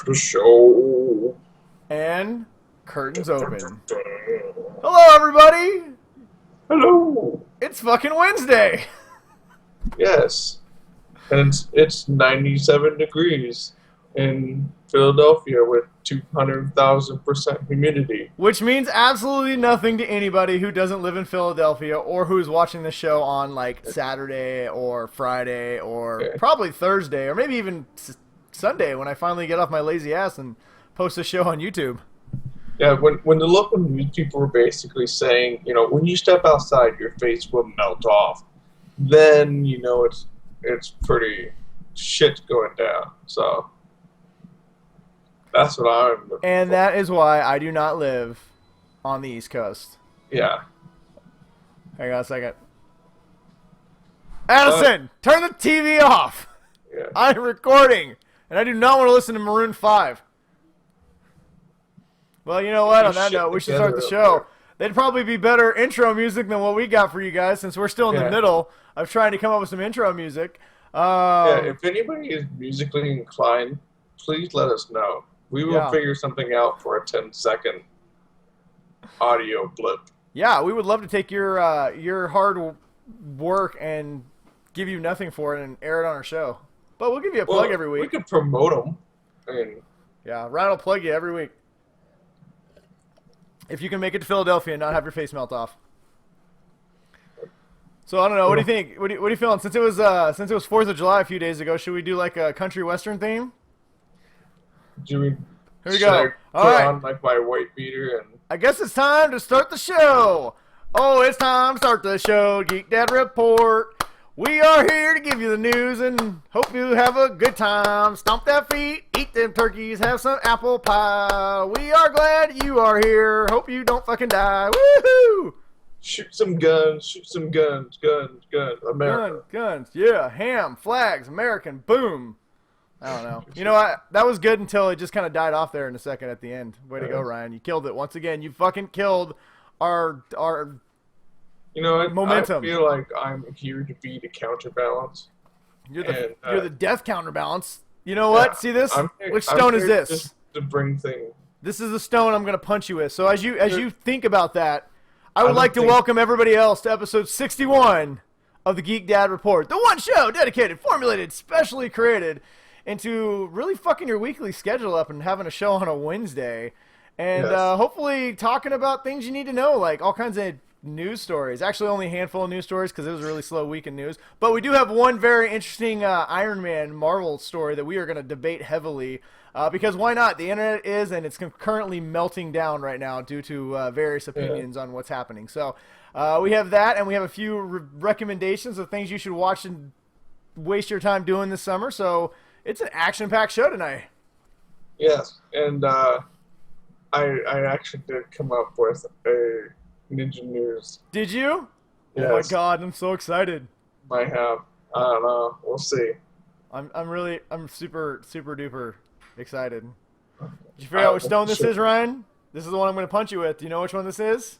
the show. And curtains open. Hello, everybody. Hello. It's fucking Wednesday. Yes. And it's 97 degrees in Philadelphia with 200,000% humidity. Which means absolutely nothing to anybody who doesn't live in Philadelphia or who's watching the show on like Saturday or Friday or probably Thursday or maybe even Sunday when I finally get off my lazy ass and post a show on YouTube. Yeah, when the local news people were basically saying, when you step outside, your face will melt off, then, it's pretty shit going down. So that's what I'm looking for. And that is why I do not live on the East Coast. Yeah. Hang on a second. Addison, turn the TV off. Yeah. I'm recording, and I do not want to listen to Maroon 5. Well, you know what? On that note, we should start the show. They'd probably be better intro music than what we got for you guys, since we're still in the middle of trying to come up with some intro music. If anybody is musically inclined, please let us know. We will figure something out for a 10-second audio blip. Yeah, we would love to take your hard work and give you nothing for it and air it on our show. But we'll give you a plug every week. We could promote them. Yeah, Ryan will plug you every week. If you can make it to Philadelphia and not have your face melt off. So I don't know. What do you think? What are you feeling? Since it was 4th of July a few days ago, should we do like a country western theme? Here we go. All right. On like my white beater and. I guess it's time to start the show. Oh, it's time to start the show. Geek Dad Report. We are here to give you the news and hope you have a good time. Stomp that feet, eat them turkeys, have some apple pie. We are glad you are here. Hope you don't fucking die. Woohoo! Shoot some guns, guns, America. Guns, yeah. Ham, flags, American, boom. I don't know. You know what? That was good until it just kind of died off there in a second at the end. Way to go, Ryan. You killed it. Once again, you fucking killed our momentum. I feel like I'm here to be the counterbalance. You're the death counterbalance. You know what? See this? Which stone is this? Just to bring things. This is the stone I'm going to punch you with. So as you think about that, I would like to welcome everybody else to episode 61 of the Geek Dad Report. The one show dedicated, formulated, specially created into really fucking your weekly schedule up and having a show on a Wednesday. And hopefully talking about things you need to know, like all kinds of news stories. Actually, only a handful of news stories because it was a really slow week in news. But we do have one very interesting Iron Man Marvel story that we are going to debate heavily because why not? The internet is, and it's currently melting down right now due to various opinions on what's happening. So we have that, and we have a few recommendations of things you should watch and waste your time doing this summer. So it's an action-packed show tonight. Yes, and I actually did come up with a Ninja News. Did you? Yes. Oh my god, I'm so excited. Might have. I don't know. We'll see. I'm super duper excited. Did you figure out which stone this is, Ryan? This is the one I'm going to punch you with. Do you know which one this is?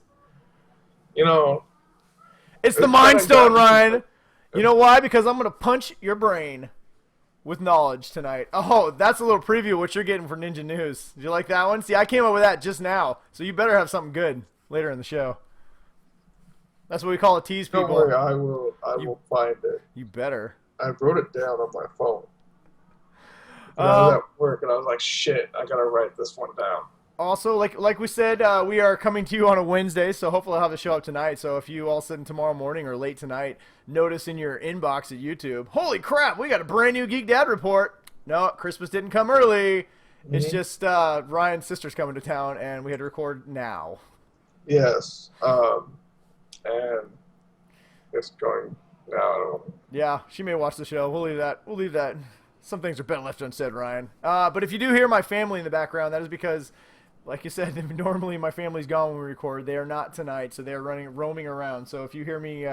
It's the Mind Stone, Ryan. You know why? Because I'm going to punch your brain with knowledge tonight. Oh, that's a little preview of what you're getting for Ninja News. Did you like that one? See, I came up with that just now, so you better have something good later in the show. That's what we call it, tease people. Don't worry, I will find it. You better. I wrote it down on my phone. I was at work, and I was like, shit, I gotta write this one down. Also, like we said, we are coming to you on a Wednesday, so hopefully I'll have the show up tonight. So if you all sitting tomorrow morning or late tonight, notice in your inbox at YouTube, holy crap, we got a brand new Geek Dad Report. No, Christmas didn't come early. It's just Ryan's sister's coming to town, and we had to record now. Yes, and it's going now. Yeah, she may watch the show. We'll leave that. Some things are better left unsaid, Ryan. But if you do hear my family in the background, that is because, like you said, normally my family's gone when we record. They are not tonight, so they're roaming around. So if you hear me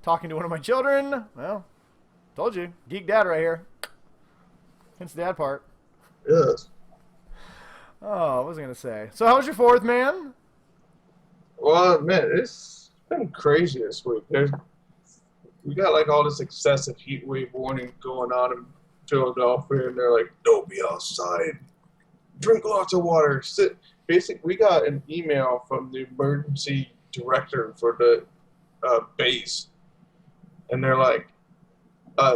talking to one of my children, well, told you, Geek Dad right here. Hence the dad part. Yes. Oh, what was I gonna say? So how was your 4th, man? Well, man, it's been crazy this week. We got like all this excessive heat wave warning going on in Philadelphia, and they're like, "Don't be outside drink lots of water. Sit. Basically, we got an email from the emergency director for the base, and they're like,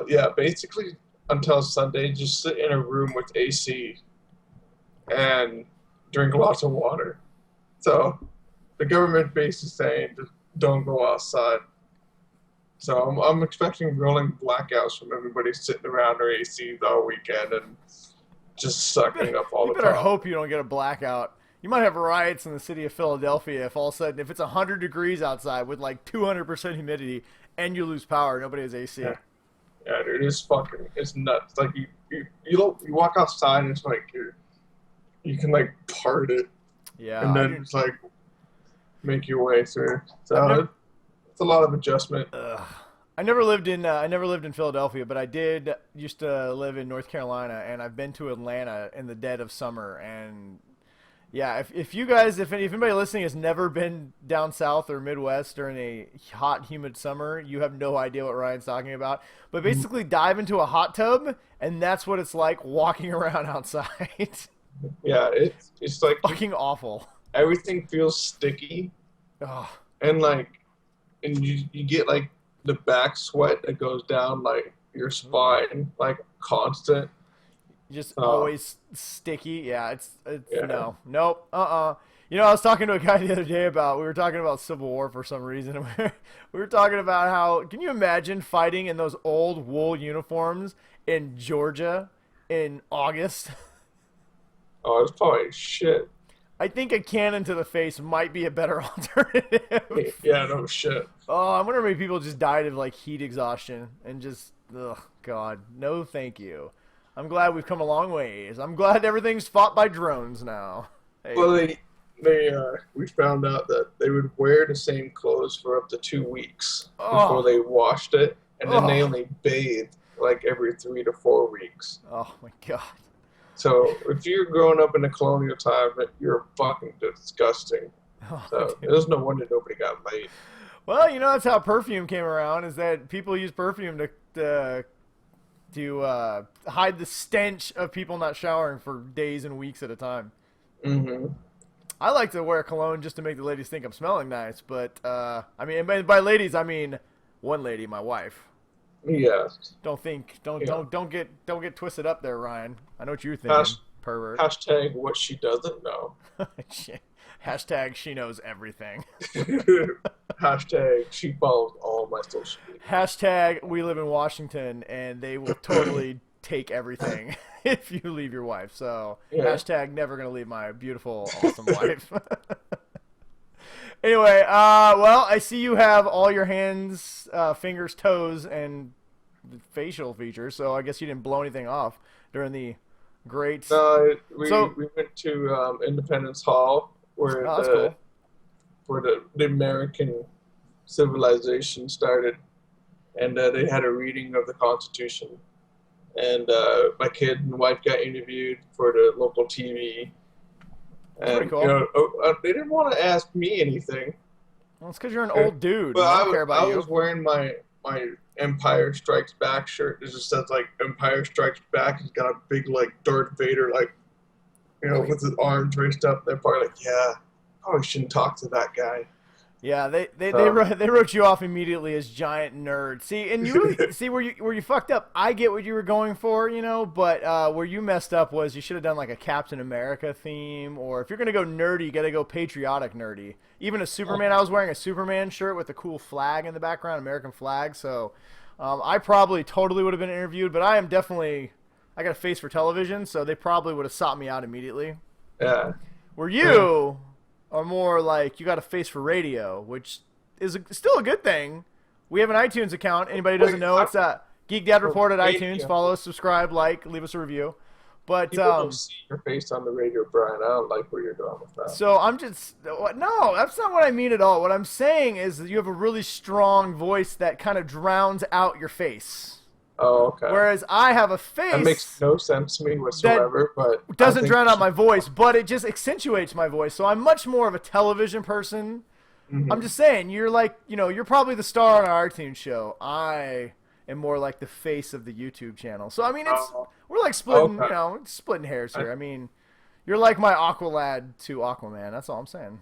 yeah, basically until Sunday, just sit in a room with AC and drink lots of water. So the government base is saying just don't go outside. So I'm expecting rolling blackouts from everybody sitting around their ACs all weekend and just sucking up all the time. You better hope you don't get a blackout. You might have riots in the city of Philadelphia if all of a sudden, if it's 100 degrees outside with like 200% humidity and you lose power, nobody has AC. Yeah, dude, it's nuts. Like you walk outside and it's like you can like part it. Yeah. And then it's like make your way through. So it's a lot of adjustment. I never lived in Philadelphia, but I did used to live in North Carolina, and I've been to Atlanta in the dead of summer. And yeah, if anybody listening has never been down south or Midwest during a hot, humid summer, you have no idea what Ryan's talking about. But basically, dive into a hot tub, and that's what it's like walking around outside. Yeah, it's like fucking awful. Everything feels sticky, and you get like the back sweat that goes down like your spine, like constant. Just always sticky. Yeah, it's no, nope, You know, I was talking to a guy the other day we were talking about Civil War for some reason. We were talking about how, can you imagine fighting in those old wool uniforms in Georgia in August? Oh, it's probably shit. I think a cannon to the face might be a better alternative. Yeah, no shit. Oh, I wonder how many people just died of like heat exhaustion and just, God, no thank you. I'm glad we've come a long ways. I'm glad everything's fought by drones now. Hey. Well, we found out that they would wear the same clothes for up to 2 weeks before they washed it, and then they only bathed like every 3 to 4 weeks. Oh my God. So if you're growing up in the colonial time, you're fucking disgusting. So there's no wonder nobody got laid. Well, you know, that's how perfume came around, is that people use perfume to hide the stench of people not showering for days and weeks at a time. Mm-hmm. I like to wear cologne just to make the ladies think I'm smelling nice, but I mean, by ladies I mean one lady, my wife. Yes. Don't get twisted up there, Ryan. I know what you're thinking, pervert. Hashtag what she doesn't know. Hashtag she knows everything. Hashtag she follows all my social media. Hashtag we live in Washington and they will totally take everything if you leave your wife. So hashtag never gonna leave my beautiful, awesome wife. Anyway, well, I see you have all your hands, fingers, toes, and facial features, so I guess you didn't blow anything off during the great... we went to Independence Hall, where the American civilization started, and they had a reading of the Constitution. And my kid and wife got interviewed for the local TV. And, cool. You know, they didn't want to ask me anything. Well, it's because you're an old dude. But I don't care about you. I was wearing my Empire Strikes Back shirt. It just says like Empire Strikes Back. He's got a big like Darth Vader, like, you know, with his arms raised up. They're probably like, yeah, probably shouldn't talk to that guy. Yeah, they wrote you off immediately as giant nerd. See, and you really see where you fucked up. I get what you were going for, you know, but where you messed up was you should have done like a Captain America theme, or if you're gonna go nerdy, you gotta go patriotic nerdy. Even a Superman, I was wearing a Superman shirt with a cool flag in the background, American flag. So I probably totally would have been interviewed, but I got a face for television, so they probably would have sought me out immediately. Yeah. Where you are more like you got a face for radio, which is still a good thing. We have an iTunes account. Anybody who doesn't know, it's Geek Dad Report at iTunes. Follow us, subscribe, like, leave us a review. But people don't see your face on the radio, Brian. I don't like where you're going with that. So I'm just no, that's not what I mean at all. What I'm saying is that you have a really strong voice that kind of drowns out your face. Oh, okay. Whereas I have a face that makes no sense to me whatsoever, but doesn't drown out my voice, but it just accentuates my voice. So I'm much more of a television person. Mm-hmm. I'm just saying, you're like, you know, you're probably the star on our iTunes show. I am more like the face of the YouTube channel. So I mean, we're like splitting, you know, splitting hairs here. I mean, You're like my Aqualad to Aquaman. That's all I'm saying.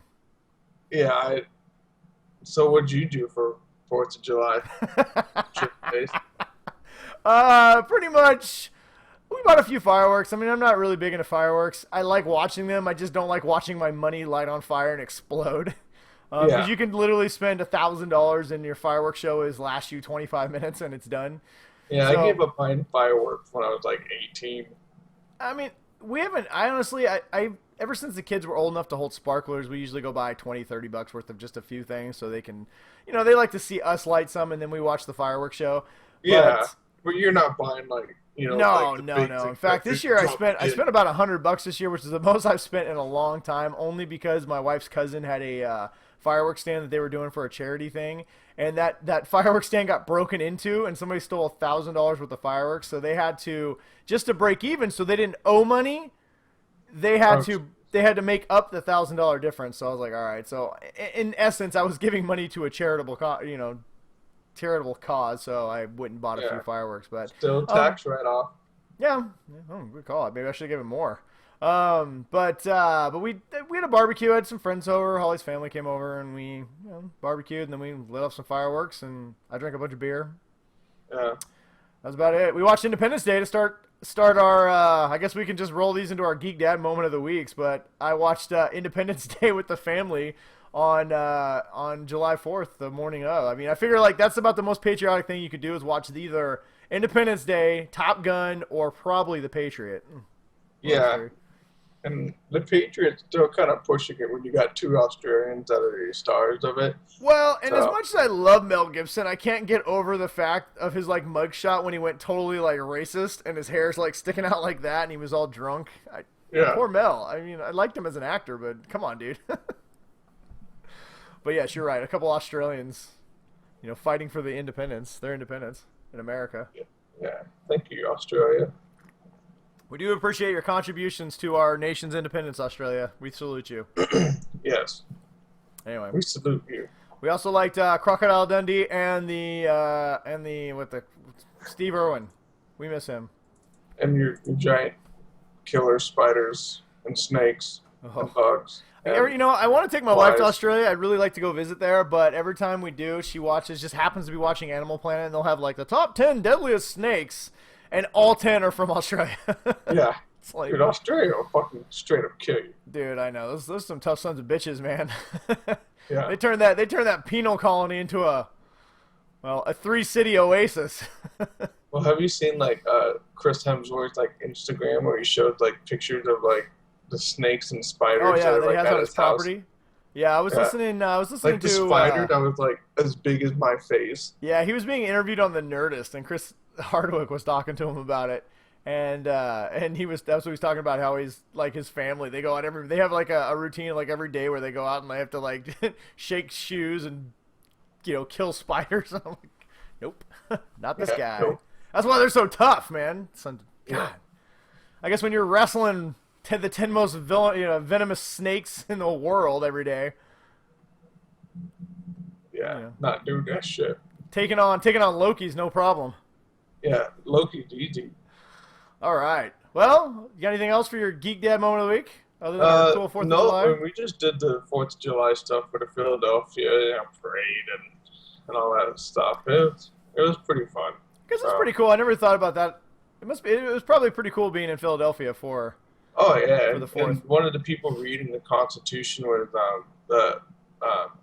Yeah. So what'd you do for 4th of July? Pretty much. We bought a few fireworks. I mean, I'm not really big into fireworks. I like watching them. I just don't like watching my money light on fire and explode. Because you can literally spend $1,000 and your fireworks show last you 25 minutes and it's done. Yeah, so, I gave up buying fireworks when I was like 18. I mean, we haven't. I honestly, ever since the kids were old enough to hold sparklers, we usually go buy $20-$30 worth of just a few things so they can, they like to see us light some and then we watch the fireworks show. Yeah, but you're not buying like. No. In fact, this year I spent about $100 this year, which is the most I've spent in a long time. Only because my wife's cousin had a fireworks stand that they were doing for a charity thing, and that fireworks stand got broken into, and somebody stole $1,000 worth of fireworks. So they had to, just to break even, so they didn't owe money. They had to make up the $1,000 difference. So I was like, all right. So in essence, I was giving money to a charitable cause, so I went and bought a few fireworks, but still tax write-off. Yeah, good call. Maybe I should have given more. But we had a barbecue. I had some friends over. Holly's family came over, and we barbecued, and then we lit off some fireworks, and I drank a bunch of beer. Yeah, that's about it. We watched Independence Day to start our. I guess we can just roll these into our Geek Dad moment of the weeks. But I watched Independence Day with the family on July 4th, the morning of. I mean, I figure like that's about the most patriotic thing you could do is watch either Independence Day, Top Gun, or probably The Patriot. Yeah, and The Patriot's still kind of pushing it when you got 2 Australians that are the stars of it. Well, and as much as I love Mel Gibson, I can't get over the fact of his like mugshot when he went totally like racist and his hair's like sticking out like that and he was all drunk. Poor Mel. I mean, I liked him as an actor, but come on, dude. But yes, you're right. A couple Australians, fighting for their independence in America. Yeah. Thank you, Australia. We do appreciate your contributions to our nation's independence, Australia. We salute you. Yes. Anyway, we salute you. We also liked Crocodile Dundee and the Steve Irwin. We miss him. And your giant killer spiders and snakes and bugs. I want to take my wife to Australia. I'd really like to go visit there, but every time we do, she just happens to be watching Animal Planet, and they'll have like the top 10 deadliest snakes, and all 10 are from Australia. Yeah. It's like, dude, Australia will fucking straight up kill you. Dude, I know. Those are some tough sons of bitches, man. Yeah. They turned that penal colony into a 3-city oasis. Well, have you seen like Chris Hemsworth's like Instagram where he showed like pictures of like the snakes and spiders? Oh yeah, that he has at on his property. House? Yeah, I was listening like to the spider that was like as big as my face. Yeah, he was being interviewed on the Nerdist, and Chris Hardwick was talking to him about it, and that's what he was talking about, how he's like his family. They go out they have like a routine like every day where they go out and they have to like shake shoes and kill spiders. I'm like, nope, not this guy. Nope. That's why they're so tough, man. God. I guess when you're wrestling the 10 most venomous snakes in the world every day. Yeah, not doing that shit. Taking on Loki's no problem. Yeah, Loki's easy. All right. Well, you got anything else for your Geek Dad moment of the week? Other than our cool 4th of July? No, we just did the 4th of July stuff for the Philadelphia parade and all that stuff. It was pretty fun. Because it's pretty cool. I never thought about that. It was probably pretty cool being in Philadelphia for. Oh yeah, for the 4th. And one of the people reading the Constitution was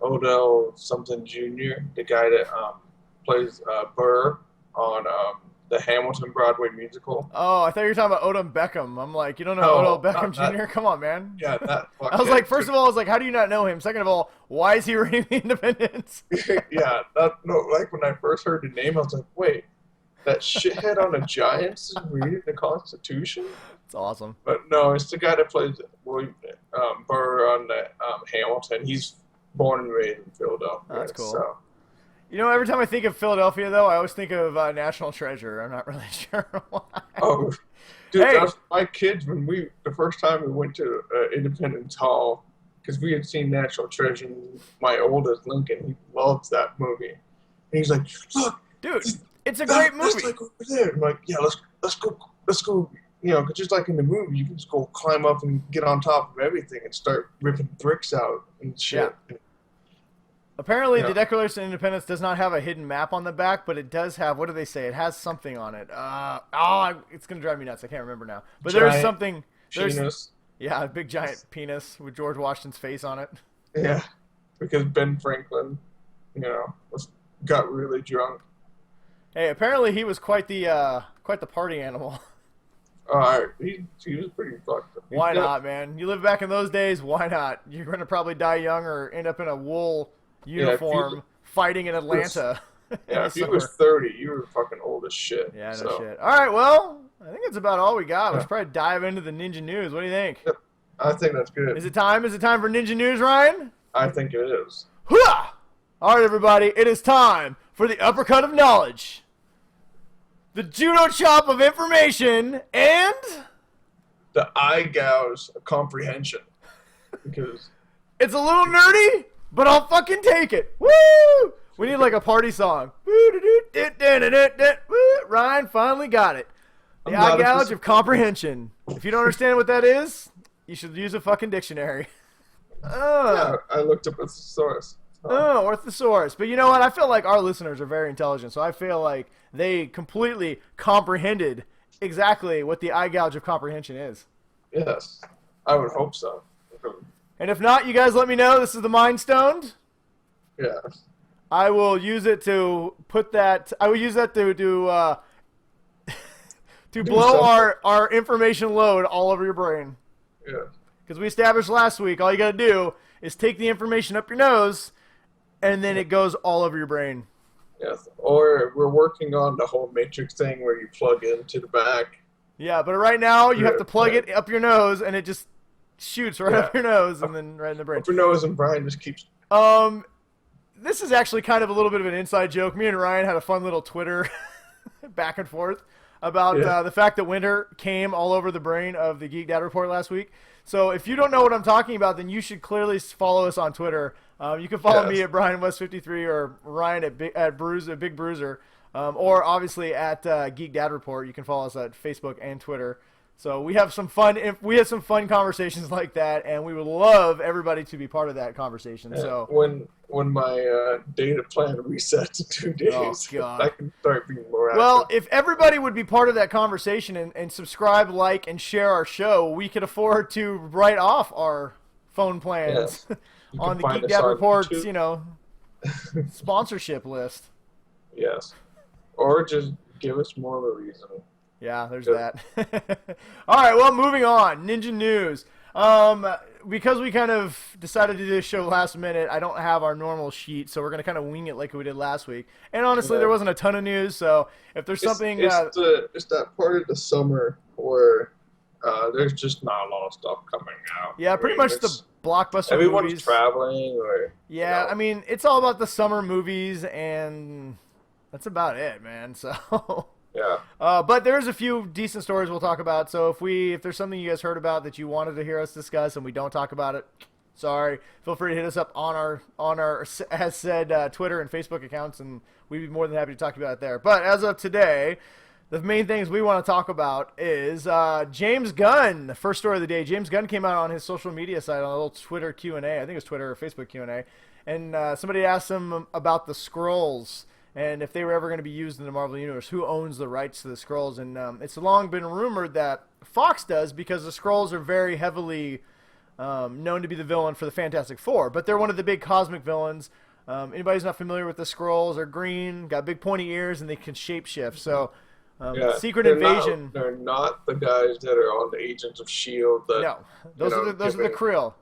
Odell something Jr., the guy that plays Burr on the Hamilton Broadway musical. Oh, I thought you were talking about Odom Beckham. I'm like, you don't know Odell Beckham Jr.? Come on, man. Yeah, that. I was like, first of all, I was like, how do you not know him? Second of all, why is he reading the Independence? Yeah, like when I first heard the name, I was like, wait, that shithead on the Giants is reading the Constitution? It's awesome. But no, it's the guy that plays Burr on the Hamilton. He's born and raised in Philadelphia. That's cool. So. Every time I think of Philadelphia, though, I always think of National Treasure. I'm not really sure why. Oh, dude, that's my kids the first time we went to Independence Hall, because we had seen National Treasure. And my oldest Lincoln, he loves that movie. And he's like, "Look, dude, it's a great movie." That's like over there. I'm like, "Yeah, let's go just like in the movie, you can just go climb up and get on top of everything and start ripping bricks out and shit. Yeah. Apparently, Yeah. the Declaration of Independence does not have a hidden map on the back, but it does have, what do they say? It has something on it. It's going to drive me nuts. I can't remember now. But there's something. Penis. Yeah, a big giant penis with George Washington's face on it. Yeah, because Ben Franklin, got really drunk. Hey, apparently he was quite the party animal. He was pretty fucked up. Why not, man? You live back in those days, why not? You're going to probably die young or end up in a wool uniform fighting in Atlanta. Yeah, if you was 30, you were fucking old as shit. Yeah, no shit. All right, well, I think that's about all we got. We should probably dive into the Ninja News. What do you think? Yep. I think that's good. Is it time? Is it time for Ninja News, Ryan? I think it is. Hooah! All right, everybody, it is time for the uppercut of knowledge, the judo chop of information, and the eye gouge of comprehension. Because it's a little nerdy, but I'll fucking take it. Woo! We need like a party song. Ryan finally got it. The eye gouge of comprehension. If you don't understand what that is, you should use a fucking dictionary. Yeah, I looked up a thesaurus. Or thesaurus. But you know what? I feel like our listeners are very intelligent, so I feel like they completely comprehended exactly what the eye gouge of comprehension is. Yes, I would hope so. And if not, you guys let me know. This is the Mind Stoned. Yes. I will use it to put that. I will use that to to blow our information load all over your brain. Yeah. Because we established last week, all you got to do is take the information up your nose, and then it goes all over your brain. Yes. Or we're working on the whole Matrix thing where you plug into the back. Yeah, but right now you have to plug it up your nose, and it just shoots right up your nose, and then right in the brain. Up your nose, and Brian just keeps. This is actually kind of a little bit of an inside joke. Me and Ryan had a fun little Twitter back and forth about the fact that winter came all over the brain of the Geek Dad Report last week. So if you don't know what I'm talking about, then you should clearly follow us on Twitter. You can follow me at BrianWest53 or Ryan at Big Bruiser, or obviously at Geek Dad Report. You can follow us at Facebook and Twitter. So we have some fun. We had some fun conversations like that, and we would love everybody to be part of that conversation. Yeah, so when my data plan resets in 2 days, I can start being more active. Well, if everybody would be part of that conversation and subscribe, like, and share our show, we could afford to write off our phone plans on the Geek Dad Report's, sponsorship list. Yes, or just give us more of a reason. Yeah, there's that. All right, well, moving on. Ninja News. Because we kind of decided to do this show last minute, I don't have our normal sheet, so we're going to kind of wing it like we did last week. And honestly, there wasn't a ton of news, so if there's something... It's that part of the summer where there's just not a lot of stuff coming out. Yeah, pretty much the blockbuster everyone's movies. Traveling or... Yeah, I mean, it's all about the summer movies, and that's about it, man, so... Yeah. But there's a few decent stories we'll talk about. So if there's something you guys heard about that you wanted to hear us discuss and we don't talk about it, sorry. Feel free to hit us up on our as said Twitter and Facebook accounts, and we'd be more than happy to talk about it there. But as of today, the main things we want to talk about is James Gunn. The first story of the day. James Gunn came out on his social media site on a little Twitter Q&A. I think it was Twitter or Facebook Q&A, and somebody asked him about the Skrulls. And if they were ever going to be used in the Marvel Universe, who owns the rights to the Skrulls? And it's long been rumored that Fox does, because the Skrulls are very heavily known to be the villain for the Fantastic Four. But they're one of the big cosmic villains. Anybody who's not familiar with the Skrulls, are green, got big pointy ears, and they can shapeshift. So Secret Invasion. They're not the guys that are on the Agents of S.H.I.E.L.D. No, those are the Krill.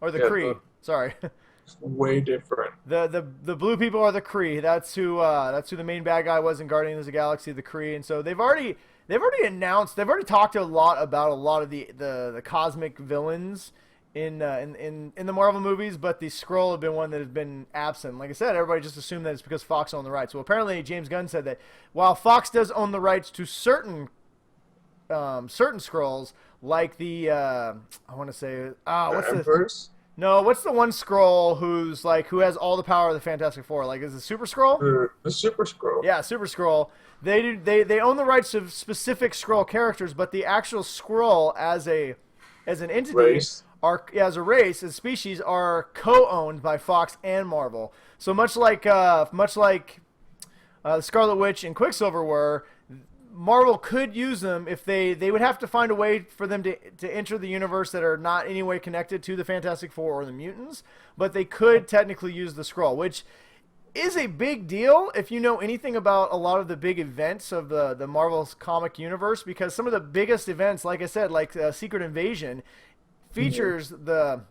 Or the Kree. Sorry. Way different. The blue people are the Kree. That's who the main bad guy was in Guardians of the Galaxy, the Kree. And so they've already talked a lot about a lot of the cosmic villains in the Marvel movies, but the Skrull have been one that has been absent. Like I said, everybody just assumed that it's because Fox owned the rights. Well, apparently James Gunn said that while Fox does own the rights to certain Skrulls, like the I want to say what's Emperors? No, what's the one Skrull who has all the power of the Fantastic Four? Like, is it Super Skrull? The Super Scroll. Yeah, Super Skrull. They own the rights of specific Skrull characters, but the actual Skrull as an entity Race. as a race, as species, are co-owned by Fox and Marvel. So much like Scarlet Witch and Quicksilver were, Marvel could use them if they would have to find a way for them to enter the universe that are not in any way connected to the Fantastic Four or the mutants, but they could technically use the Skrull, which is a big deal if you know anything about a lot of the big events of the Marvel's comic universe, because some of the biggest events, like I said, like Secret Invasion, features the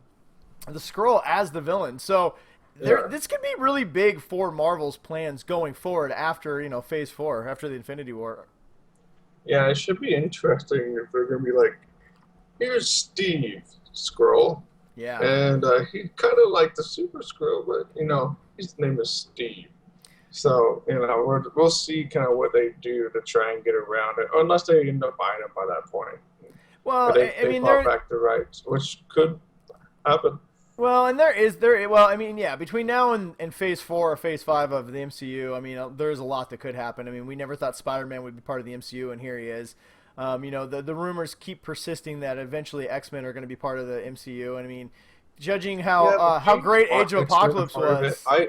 Skrull as the villain. So this could be really big for Marvel's plans going forward after Phase 4, after the Infinity War. Yeah, it should be interesting if they're gonna be like, here's Steve Skrull, Yeah. and he kind of like the Super Skrull, but his name is Steve. So we'll see kind of what they do to try and get around it, unless they end up buying it by that point. Well, But they bought back the rights, which could happen. Well, and between now and Phase 4 or Phase 5 of the MCU, I mean, there's a lot that could happen. I mean, we never thought Spider-Man would be part of the MCU, and here he is. The rumors keep persisting that eventually X-Men are going to be part of the MCU, and I mean, judging how great Age of Apocalypse was. I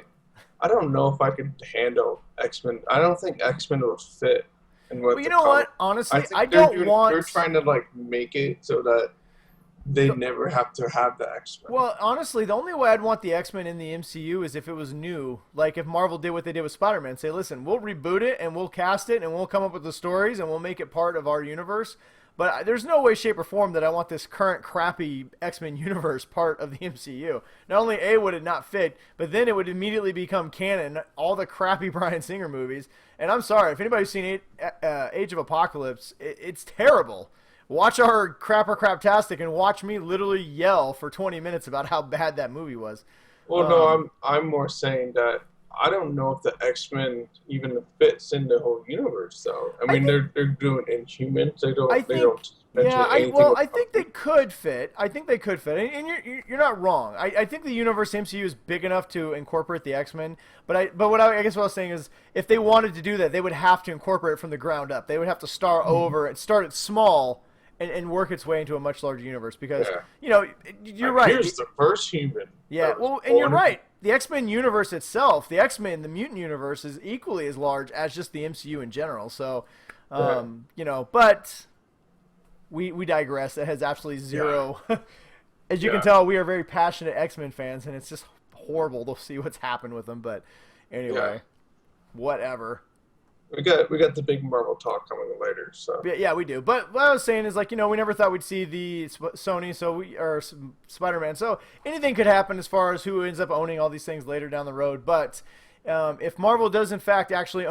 don't know if I could handle X-Men. I don't think X-Men would fit in what. Well, you know what? Honestly, They're trying to make it so that they never have to have the X-Men. Well, honestly, the only way I'd want the X-Men in the MCU is if it was new. Like if Marvel did what they did with Spider-Man. Say, listen, we'll reboot it and we'll cast it and we'll come up with the stories and we'll make it part of our universe. But there's no way, shape, or form that I want this current crappy X-Men universe part of the MCU. Not only would it not fit, but then it would immediately become canon, all the crappy Bryan Singer movies. And I'm sorry, if anybody's seen Age of Apocalypse, it's terrible. Watch our Craptastic and watch me literally yell for 20 minutes about how bad that movie was. Well, no, I'm more saying that I don't know if the X-Men even fits in the whole universe, though. I mean, they're doing Inhumans. They don't mention anything. I think they could fit. And you're not wrong. I think the universe MCU is big enough to incorporate the X-Men. But what I was saying is, if they wanted to do that, they would have to incorporate it from the ground up. They would have to start over and start it small. And work its way into a much larger universe because, you're right. Here's the first human. Yeah, well, and you're right. The X-Men universe itself, the X-Men, the mutant universe, is equally as large as just the MCU in general. So, but we digress. It has absolutely zero. Yeah. As you can tell, we are very passionate X-Men fans, and it's just horrible to see what's happened with them. But anyway, whatever. We got the big Marvel talk coming later, so yeah, we do. But what I was saying is, we never thought we'd see the Sony, or Spider-Man. So anything could happen as far as who ends up owning all these things later down the road. But if Marvel does in fact actually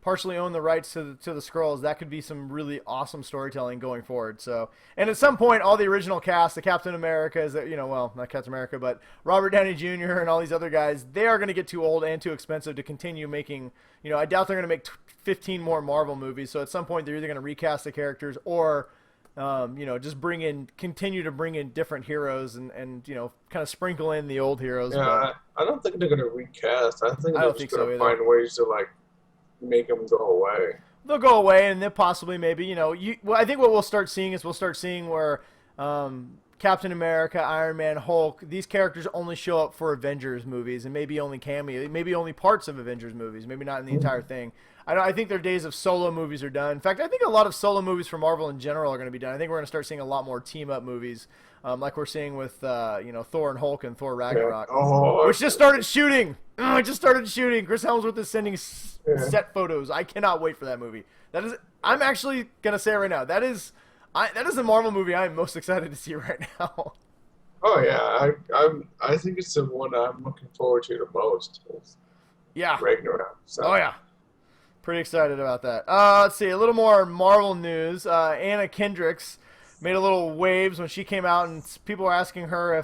partially own the rights to the Skrulls, that could be some really awesome storytelling going forward. So, and at some point, all the original cast, the Captain America, not Captain America, but Robert Downey Jr. and all these other guys, they are going to get too old and too expensive to continue making. I doubt they're going to make 15 more Marvel movies. So at some point, they're either going to recast the characters or, just continue to bring in different heroes and kind of sprinkle in the old heroes. Yeah, I don't think they're going to recast. I think they're just going to find ways to make them go away. They'll go away, and then possibly maybe I think what we'll start seeing where Captain America, Iron Man, Hulk, these characters only show up for Avengers movies and maybe only cameo, maybe only parts of Avengers movies, maybe not in the entire thing. I think their days of solo movies are done. In fact, I think a lot of solo movies for Marvel in general are going to be done. I think we're going to start seeing a lot more team up movies, like we're seeing with Thor and Hulk and Thor Ragnarok, which just started shooting. It just started shooting. Chris Hemsworth is sending set photos. I cannot wait for that movie. I'm actually gonna say it right now. That is the Marvel movie I'm most excited to see right now. Oh yeah, I think it's the one I'm looking forward to the most. Yeah, Ragnarok. So. Oh yeah, pretty excited about that. Let's see a little more Marvel news. Anna Kendricks made a little waves when she came out, and people were asking her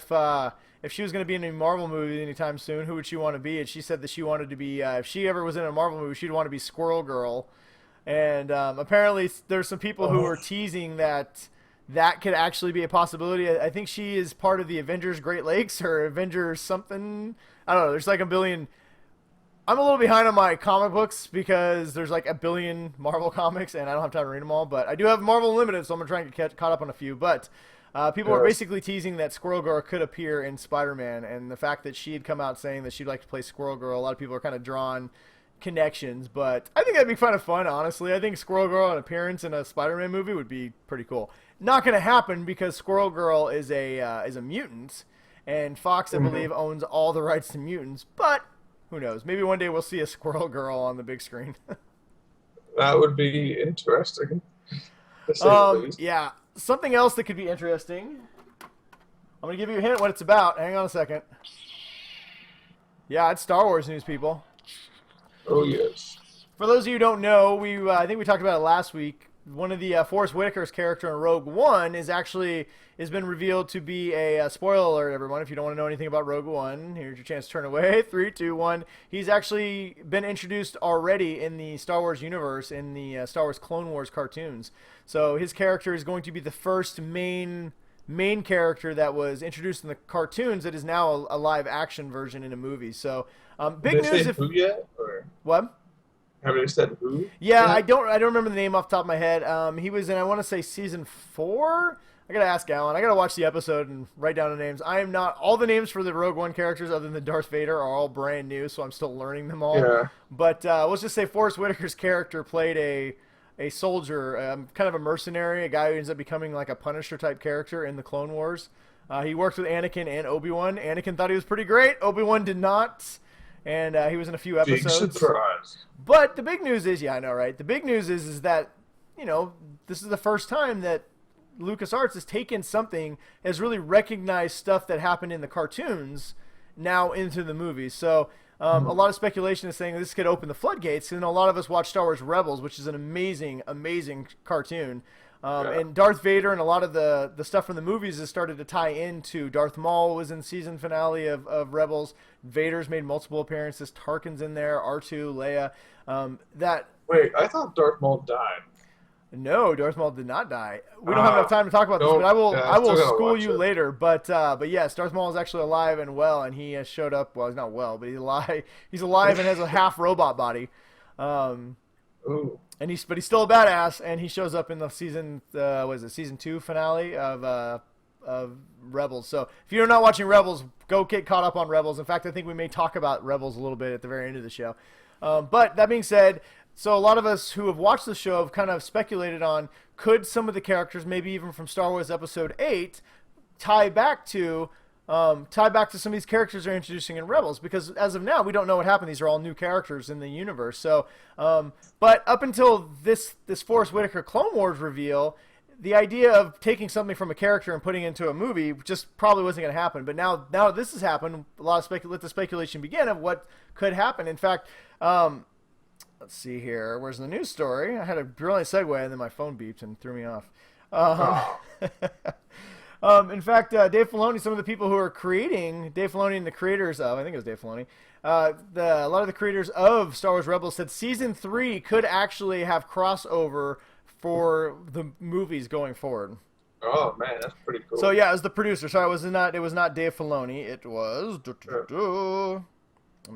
if she was going to be in a Marvel movie anytime soon, who would she want to be? And she said that she wanted to be, if she ever was in a Marvel movie, she'd want to be Squirrel Girl. And apparently there's some people who were teasing that that could actually be a possibility. I think she is part of the Avengers Great Lakes or Avengers something. I don't know. There's like a billion. I'm a little behind on my comic books because there's like a billion Marvel comics and I don't have time to read them all. But I do have Marvel Unlimited, so I'm going to try and get caught up on a few. But people are basically teasing that Squirrel Girl could appear in Spider-Man. And the fact that she had come out saying that she'd like to play Squirrel Girl, a lot of people are kind of drawn connections. But I think that'd be kind of fun, honestly. I think Squirrel Girl, an appearance in a Spider-Man movie would be pretty cool. Not going to happen because Squirrel Girl is a mutant. And Fox, I believe, owns all the rights to mutants. But who knows? Maybe one day we'll see a Squirrel Girl on the big screen. That would be interesting. To say the least. Yeah. Something else that could be interesting. I'm going to give you a hint what it's about. Hang on a second. Yeah, it's Star Wars news, people. Oh, yes. For those of you who don't know, I think we talked about it last week. One of the Forrest Whitaker's character in Rogue One has been revealed to be a spoiler alert, everyone. If you don't want to know anything about Rogue One, here's your chance to turn away. 3, 2, 1. He's actually been introduced already in the Star Wars universe in the Star Wars Clone Wars cartoons. So his character is going to be the first main character that was introduced in the cartoons that is now a live action version in a movie. So big news. Who yet? Or? What? Have they said who? Yeah, I don't remember the name off the top of my head. He was in, I want to say, season 4. I gotta ask Alan. I gotta watch the episode and write down the names. I am not all the names for the Rogue One characters other than Darth Vader are all brand new, so I'm still learning them all. Yeah. But let's just say Forrest Whitaker's character played a soldier, kind of a mercenary, a guy who ends up becoming like a Punisher type character in the Clone Wars. He worked with Anakin and Obi-Wan. Anakin thought he was pretty great. Obi-Wan did not. And he was in a few episodes. Big surprise. But the big news is, yeah, I know, right? The big news is that, this is the first time that LucasArts has taken something, has really recognized stuff that happened in the cartoons now into the movies. So a lot of speculation is saying this could open the floodgates. And a lot of us watch Star Wars Rebels, which is an amazing, amazing cartoon. And Darth Vader and a lot of the stuff from the movies has started to tie into Darth Maul was in season finale of Rebels. Vader's made multiple appearances. Tarkin's in there. R2, Leia. Wait, I thought Darth Maul died. No, Darth Maul did not die. We don't have enough time to talk about this, but I will school you later. But yes, Darth Maul is actually alive and well, and he has showed up. Well, he's not well, but he's alive. He's alive and has a half robot body. Ooh. And he's still a badass, and he shows up in the season 2 finale of Rebels. So if you're not watching Rebels, go get caught up on Rebels. In fact, I think we may talk about Rebels a little bit at the very end of the show. But that being said, so a lot of us who have watched the show have kind of speculated on, could some of the characters, maybe even from Star Wars Episode 8, tie back to some of these characters they're introducing in Rebels, because as of now we don't know what happened. These are all new characters in the universe. So, but up until this Forrest Whitaker Clone Wars reveal, the idea of taking something from a character and putting it into a movie just probably wasn't going to happen. But now this has happened. A lot of let the speculation begin of what could happen. In fact, let's see here. Where's the news story? I had a brilliant segue and then my phone beeped and threw me off. In fact, Dave Filoni, some of the people who are creating, Dave Filoni and the creators of, I think it was Dave Filoni, a lot of the creators of Star Wars Rebels said Season 3 could actually have crossover for the movies going forward. Oh, man, that's pretty cool. So, yeah, it was the producer. Sorry, it was not Dave Filoni. It was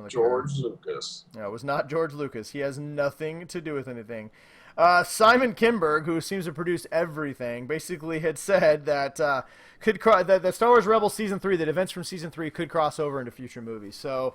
George Lucas. No, it was not George Lucas. He has nothing to do with anything. Simon Kinberg, who seems to produce everything, basically had said that that Star Wars Rebels Season 3, that events from Season 3 could cross over into future movies. So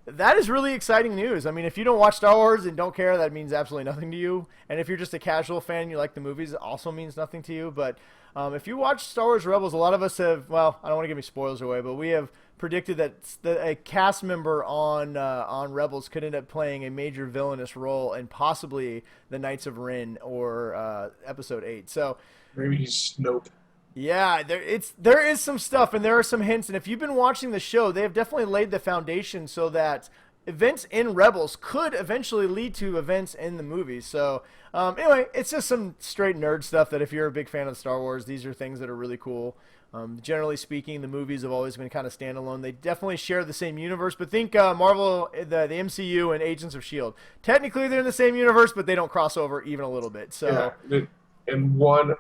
that is really exciting news. I mean, if you don't watch Star Wars and don't care, that means absolutely nothing to you. And if you're just a casual fan and you like the movies, it also means nothing to you. But if you watch Star Wars Rebels, a lot of us have, well, I don't want to give any spoilers away, but we have predicted that a cast member on Rebels could end up playing a major villainous role in possibly the Knights of Ren or Episode 8. So maybe he's Snoke. Yeah, there is some stuff and there are some hints. And if you've been watching the show, they have definitely laid the foundation so that events in Rebels could eventually lead to events in the movies. So anyway, it's just some straight nerd stuff that if you're a big fan of Star Wars, these are things that are really cool. Generally speaking, the movies have always been kind of standalone. They definitely share the same universe, but think Marvel, the MCU, and Agents of S.H.I.E.L.D. Technically, they're in the same universe, but they don't cross over even a little bit. So, yeah, and one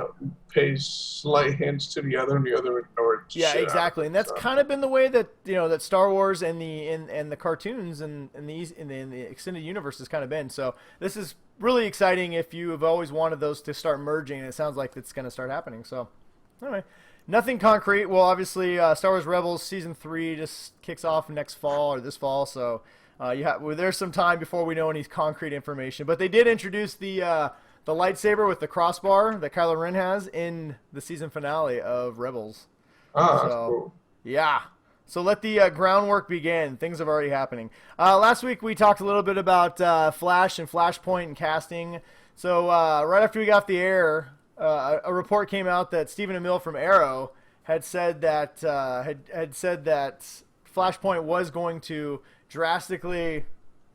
pays slight hints to the other, and the other ignored the Yeah, shit out of exactly, it, and that's so. kind of been the way that that Star Wars and the cartoons and the extended universe has kind of been. So this is really exciting if you have always wanted those to start merging, and it sounds like it's going to start happening. So anyway, nothing concrete. Well, obviously, Star Wars Rebels season 3 just kicks off next fall or this fall, so there's some time before we know any concrete information. But they did introduce the lightsaber with the crossbar that Kylo Ren has in the season finale of Rebels. Ah, that's So, cool. yeah. So let the groundwork begin. Things are already happening. Last week we talked a little bit about Flash and Flashpoint and casting. So right after we got off the air, a report came out that Stephen Amell from Arrow had said that had said that Flashpoint was going to drastically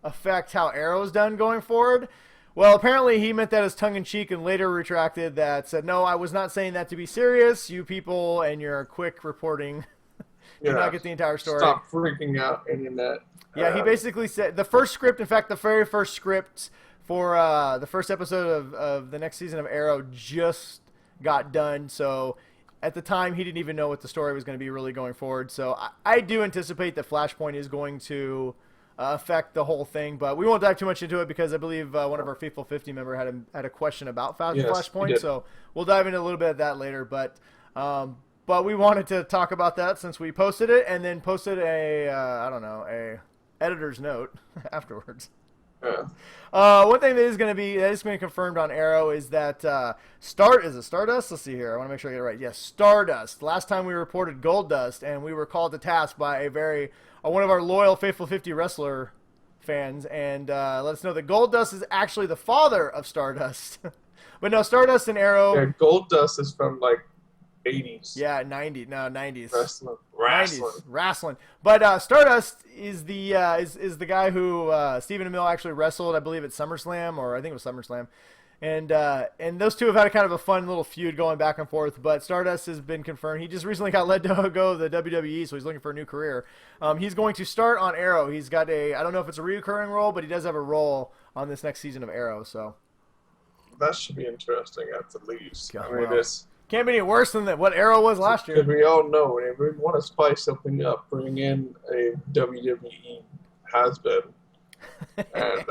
affect how Arrow's done going forward. Well, apparently he meant that as tongue-in-cheek and later retracted that, said, no, I was not saying that to be serious. You people and your quick reporting did not get the entire story. Stop freaking out, internet. Yeah, he basically said the first script, in fact, the very first script for the first episode of the next season of Arrow just got done. So at the time, he didn't even know what the story was going to be really going forward. So I do anticipate that Flashpoint is going to affect the whole thing, but we won't dive too much into it because I believe one of our Faithful 50 member had a question about Flashpoint, so we'll dive into a little bit of that later. But we wanted to talk about that since we posted it and then posted a editor's note afterwards. Yeah. One thing that is going to be confirmed on Arrow is that Stardust? Let's see here. I want to make sure I get it right. Yes, Stardust. Last time we reported Gold Dust, and we were called to task by one of our loyal Faithful 50 wrestler fans, and let us know that Gold Dust is actually the father of Stardust. But no, Stardust and Arrow. Yeah, Gold Dust is from like 80s. Yeah, 90s. Wrestling. But Stardust is the guy who Stephen Amell actually wrestled, I believe, at SummerSlam, or I think it was SummerSlam. And those two have had a kind of a fun little feud going back and forth. But Stardust has been confirmed. He just recently got let go of the WWE, so he's looking for a new career. He's going to start on Arrow. He's got I don't know if it's a recurring role, but he does have a role on this next season of Arrow. So that should be interesting at the least. God, I mean, it's can't be any worse than what Arrow was last year. Because we all know if we want to spice something up, bring in a WWE has-been, and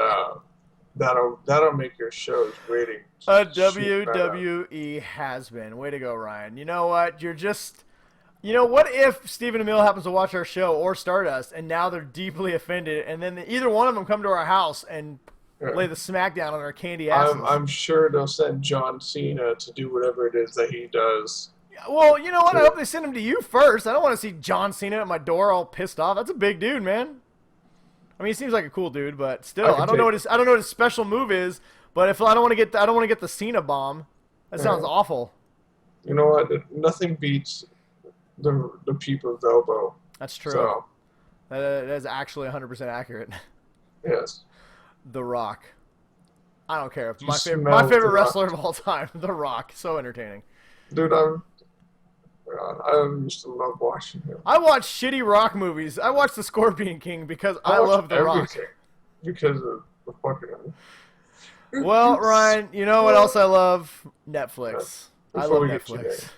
that'll make your show's rating. A WWE has-been. Way to go, Ryan. You know what? What if Stephen Amell happens to watch our show or Stardust, and now they're deeply offended, and then either one of them come to our house and lay the smackdown on our candy asses? I'm sure they'll send John Cena to do whatever it is that he does. Well, you know what? I hope they send him to you first. I don't want to see John Cena at my door all pissed off. That's a big dude, man. I mean, he seems like a cool dude, but still, I don't know what his special move is. But if I don't want to get the Cena bomb. That sounds awful. You know what? Nothing beats the people's elbow. That's true. So, that is actually 100% accurate. Yes. The Rock. I don't care. My favorite wrestler of all time, The Rock. So entertaining. Dude, I used to love watching him. I watch shitty Rock movies. I watch The Scorpion King because I love The Rock. Because of the fucking... Well, Ryan, you know what else I love? Netflix. I love Netflix.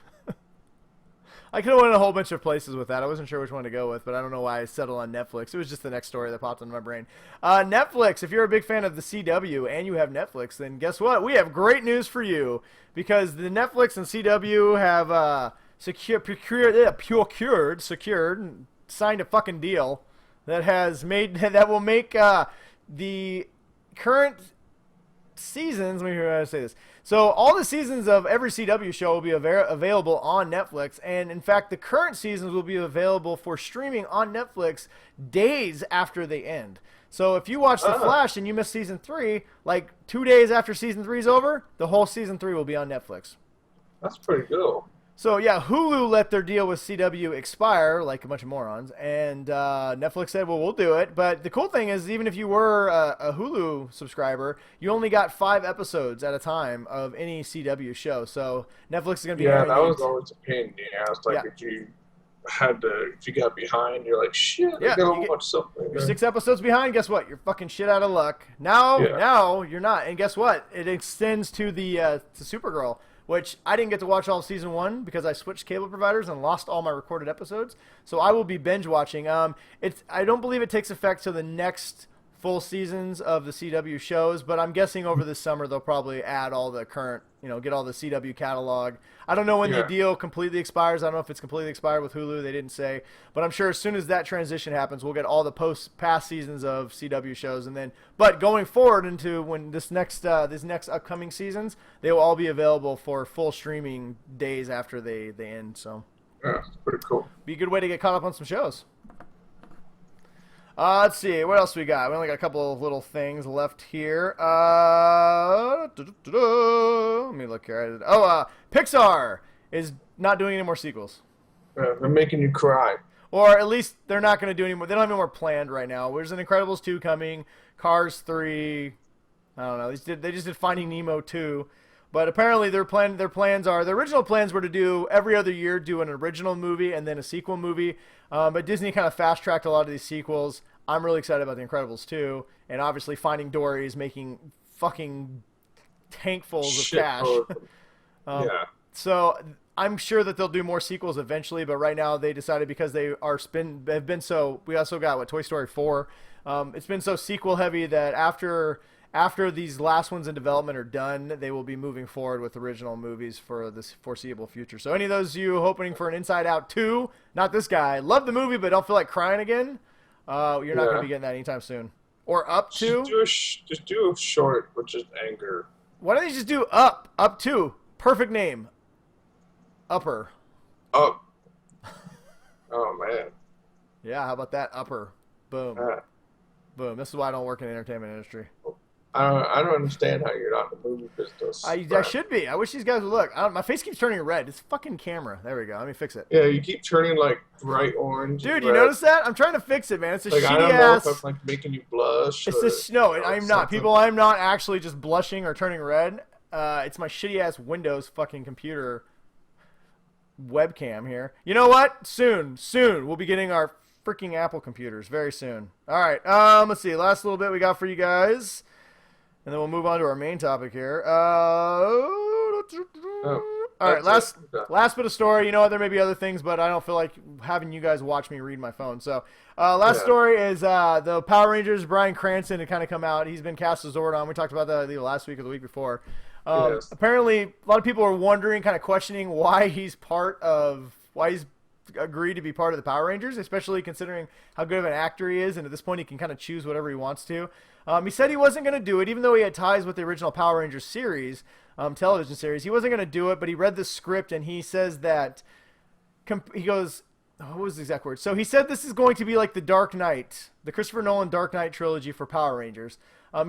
I could have went a whole bunch of places with that. I wasn't sure which one to go with, but I don't know why I settled on Netflix. It was just the next story that popped into my brain. Netflix, if you're a big fan of the CW and you have Netflix, then guess what? We have great news for you because the Netflix and CW have signed a fucking deal that will make the current seasons. Let me hear how to say this. So all the seasons of every CW show will be available on Netflix, and in fact, the current seasons will be available for streaming on Netflix days after they end. So if you watch The Flash and you miss season 3, like 2 days after season 3 is over, the whole season 3 will be on Netflix. That's pretty cool. So yeah, Hulu let their deal with CW expire, like a bunch of morons, and Netflix said, well, we'll do it. But the cool thing is, even if you were a Hulu subscriber, you only got 5 episodes at a time of any CW show. So Netflix is going to be that was always a pain in the ass. Like if you got behind, you're like, shit, I gotta watch something. You're 6 episodes behind, guess what? You're fucking shit out of luck. Now you're not. And guess what? It extends to the to Supergirl. which I didn't get to watch all of season 1 because I switched cable providers and lost all my recorded episodes. So I will be binge watching. I don't believe it takes effect till the next full seasons of the CW shows, but I'm guessing over the summer they'll probably add all the current, get all the CW catalog. I don't know when the deal completely expires. I don't know if it's completely expired with Hulu. They didn't say, but I'm sure as soon as that transition happens, we'll get all the past seasons of CW shows, and then, but going forward into when this next upcoming seasons, they will all be available for full streaming days after they end. So yeah, it's pretty cool. Be a good way to get caught up on some shows. Let's see. What else we got? We only got a couple of little things left here. Let me look here. Pixar is not doing any more sequels. They're making you cry. Or at least they're not going to do any more. They don't have any more planned right now. There's an Incredibles 2 coming. Cars 3. I don't know. They just did Finding Nemo 2. But apparently their original plans were to do every other year, do an original movie and then a sequel movie. But Disney kind of fast-tracked a lot of these sequels. I'm really excited about The Incredibles 2. And obviously Finding Dory is making fucking tankfuls of cash. Yeah. So I'm sure that they'll do more sequels eventually. But right now they decided because they have been so... We also got, Toy Story 4. It's been so sequel-heavy that after these last ones in development are done, they will be moving forward with original movies for this foreseeable future. So any of those you hoping for an Inside Out 2, not this guy, love the movie but don't feel like crying again, you're not going to be getting that anytime soon. Or Up 2. Just do a short with just anger. Why don't they just do Up 2? Perfect name. Upper. Up. Oh, man. Yeah, how about that? Upper. Boom. Boom. This is why I don't work in the entertainment industry. I don't understand how you're not in the movie business. I should be. I wish these guys would look. My face keeps turning red. It's fucking camera. There we go. Let me fix it. Yeah, you keep turning like bright orange. Dude, you notice that? I'm trying to fix it, man. It's a shitty ass. I don't know if I'm like making you blush. No, I'm not. People, I'm not actually just blushing or turning red. It's my shitty ass Windows fucking computer webcam here. You know what? Soon we'll be getting our freaking Apple computers very soon. All right. Let's see. Last little bit we got for you guys. And then we'll move on to our main topic here. All right, last bit of story. You know what? There may be other things, but I don't feel like having you guys watch me read my phone. So, last story is the Power Rangers. Bryan Cranston had kind of come out. He's been cast as Zordon. We talked about that either last week or the week before. Yes. Apparently, a lot of people are wondering, kind of questioning why he's agreed to be part of the Power Rangers, especially considering how good of an actor he is, and at this point he can kind of choose whatever he wants to. He said he wasn't going to do it, even though he had ties with the original Power Rangers series, television series. He wasn't going to do it, but he read the script, and he says that, he goes, what was the exact word? So he said this is going to be like the Dark Knight, the Christopher Nolan Dark Knight trilogy for Power Rangers.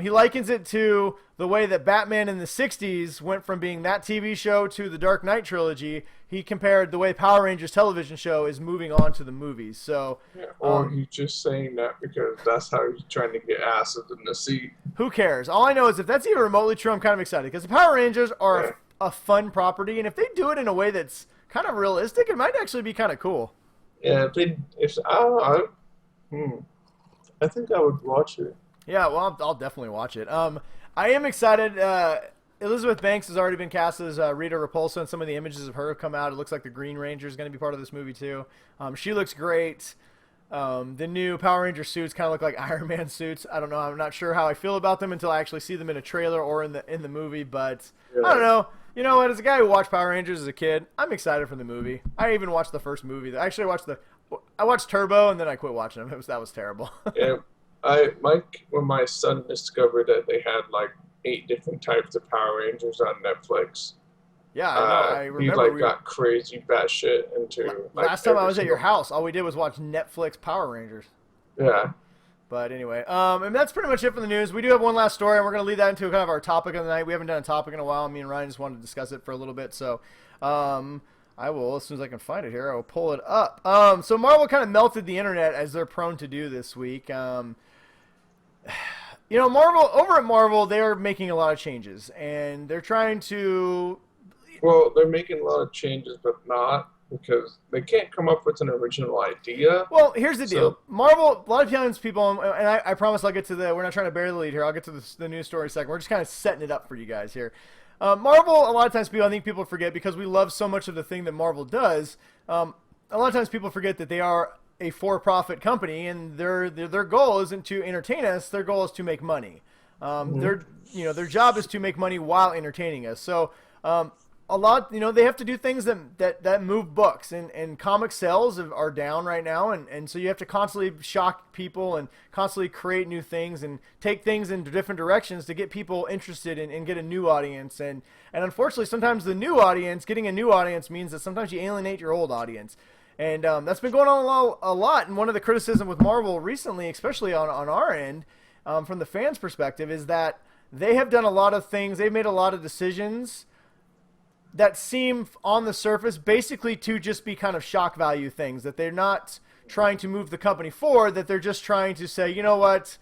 He likens it to the way that Batman in the 60s went from being that TV show to the Dark Knight trilogy. He compared the way Power Rangers television show is moving on to the movies. So, or he's just saying that because that's how he's trying to get acid in the seat. Who cares? All I know is if that's even remotely true, I'm kind of excited because the Power Rangers are a fun property, and if they do it in a way that's kind of realistic, it might actually be kind of cool. Yeah, I think I would watch it. Yeah, well, I'll definitely watch it. I am excited. Elizabeth Banks has already been cast as Rita Repulsa, and some of the images of her have come out. It looks like the Green Ranger is going to be part of this movie, too. She looks great. The new Power Ranger suits kind of look like Iron Man suits. I don't know. I'm not sure how I feel about them until I actually see them in a trailer or in the movie, but I don't know. You know what? As a guy who watched Power Rangers as a kid, I'm excited for the movie. I even watched the first movie. Actually, I watched Turbo, and then I quit watching them. That was terrible. Yeah. When my son discovered that they had like 8 different types of Power Rangers on Netflix. Yeah, I know. I remember he got crazy batshit into. Last time I was at your house, all we did was watch Netflix Power Rangers. Yeah. But anyway, and that's pretty much it for the news. We do have one last story, and we're going to lead that into kind of our topic of the night. We haven't done a topic in a while. Me and Ryan just wanted to discuss it for a little bit, so I will, as soon as I can find it here, I will pull it up. So Marvel kind of melted the internet, as they're prone to do this week. You know, over at Marvel, they're making a lot of changes, and they're trying to... Well, they're making a lot of changes, but not, because they can't come up with an original idea. Well, here's the deal. Marvel, a lot of times people, and I promise I'll get to we're not trying to bury the lead here, I'll get to the news story in a second. We're just kind of setting it up for you guys here. Marvel, a lot of times I think people forget because we love so much of the thing that Marvel does. A lot of times people forget that they are a for-profit company, and their goal isn't to entertain us. Their goal is to make money. Their job is to make money while entertaining us. So a lot, they have to do things that move books, and comic sales are down right now, and so you have to constantly shock people and constantly create new things and take things in different directions to get people interested and get a new audience. And unfortunately, sometimes getting a new audience means that sometimes you alienate your old audience. And that's been going on a lot. And one of the criticism with Marvel recently, especially on our end, from the fans' perspective, is that they have done a lot of things. They've made a lot of decisions that seem on the surface basically to just be kind of shock value things, that they're not trying to move the company forward, that they're just trying to say, you know what,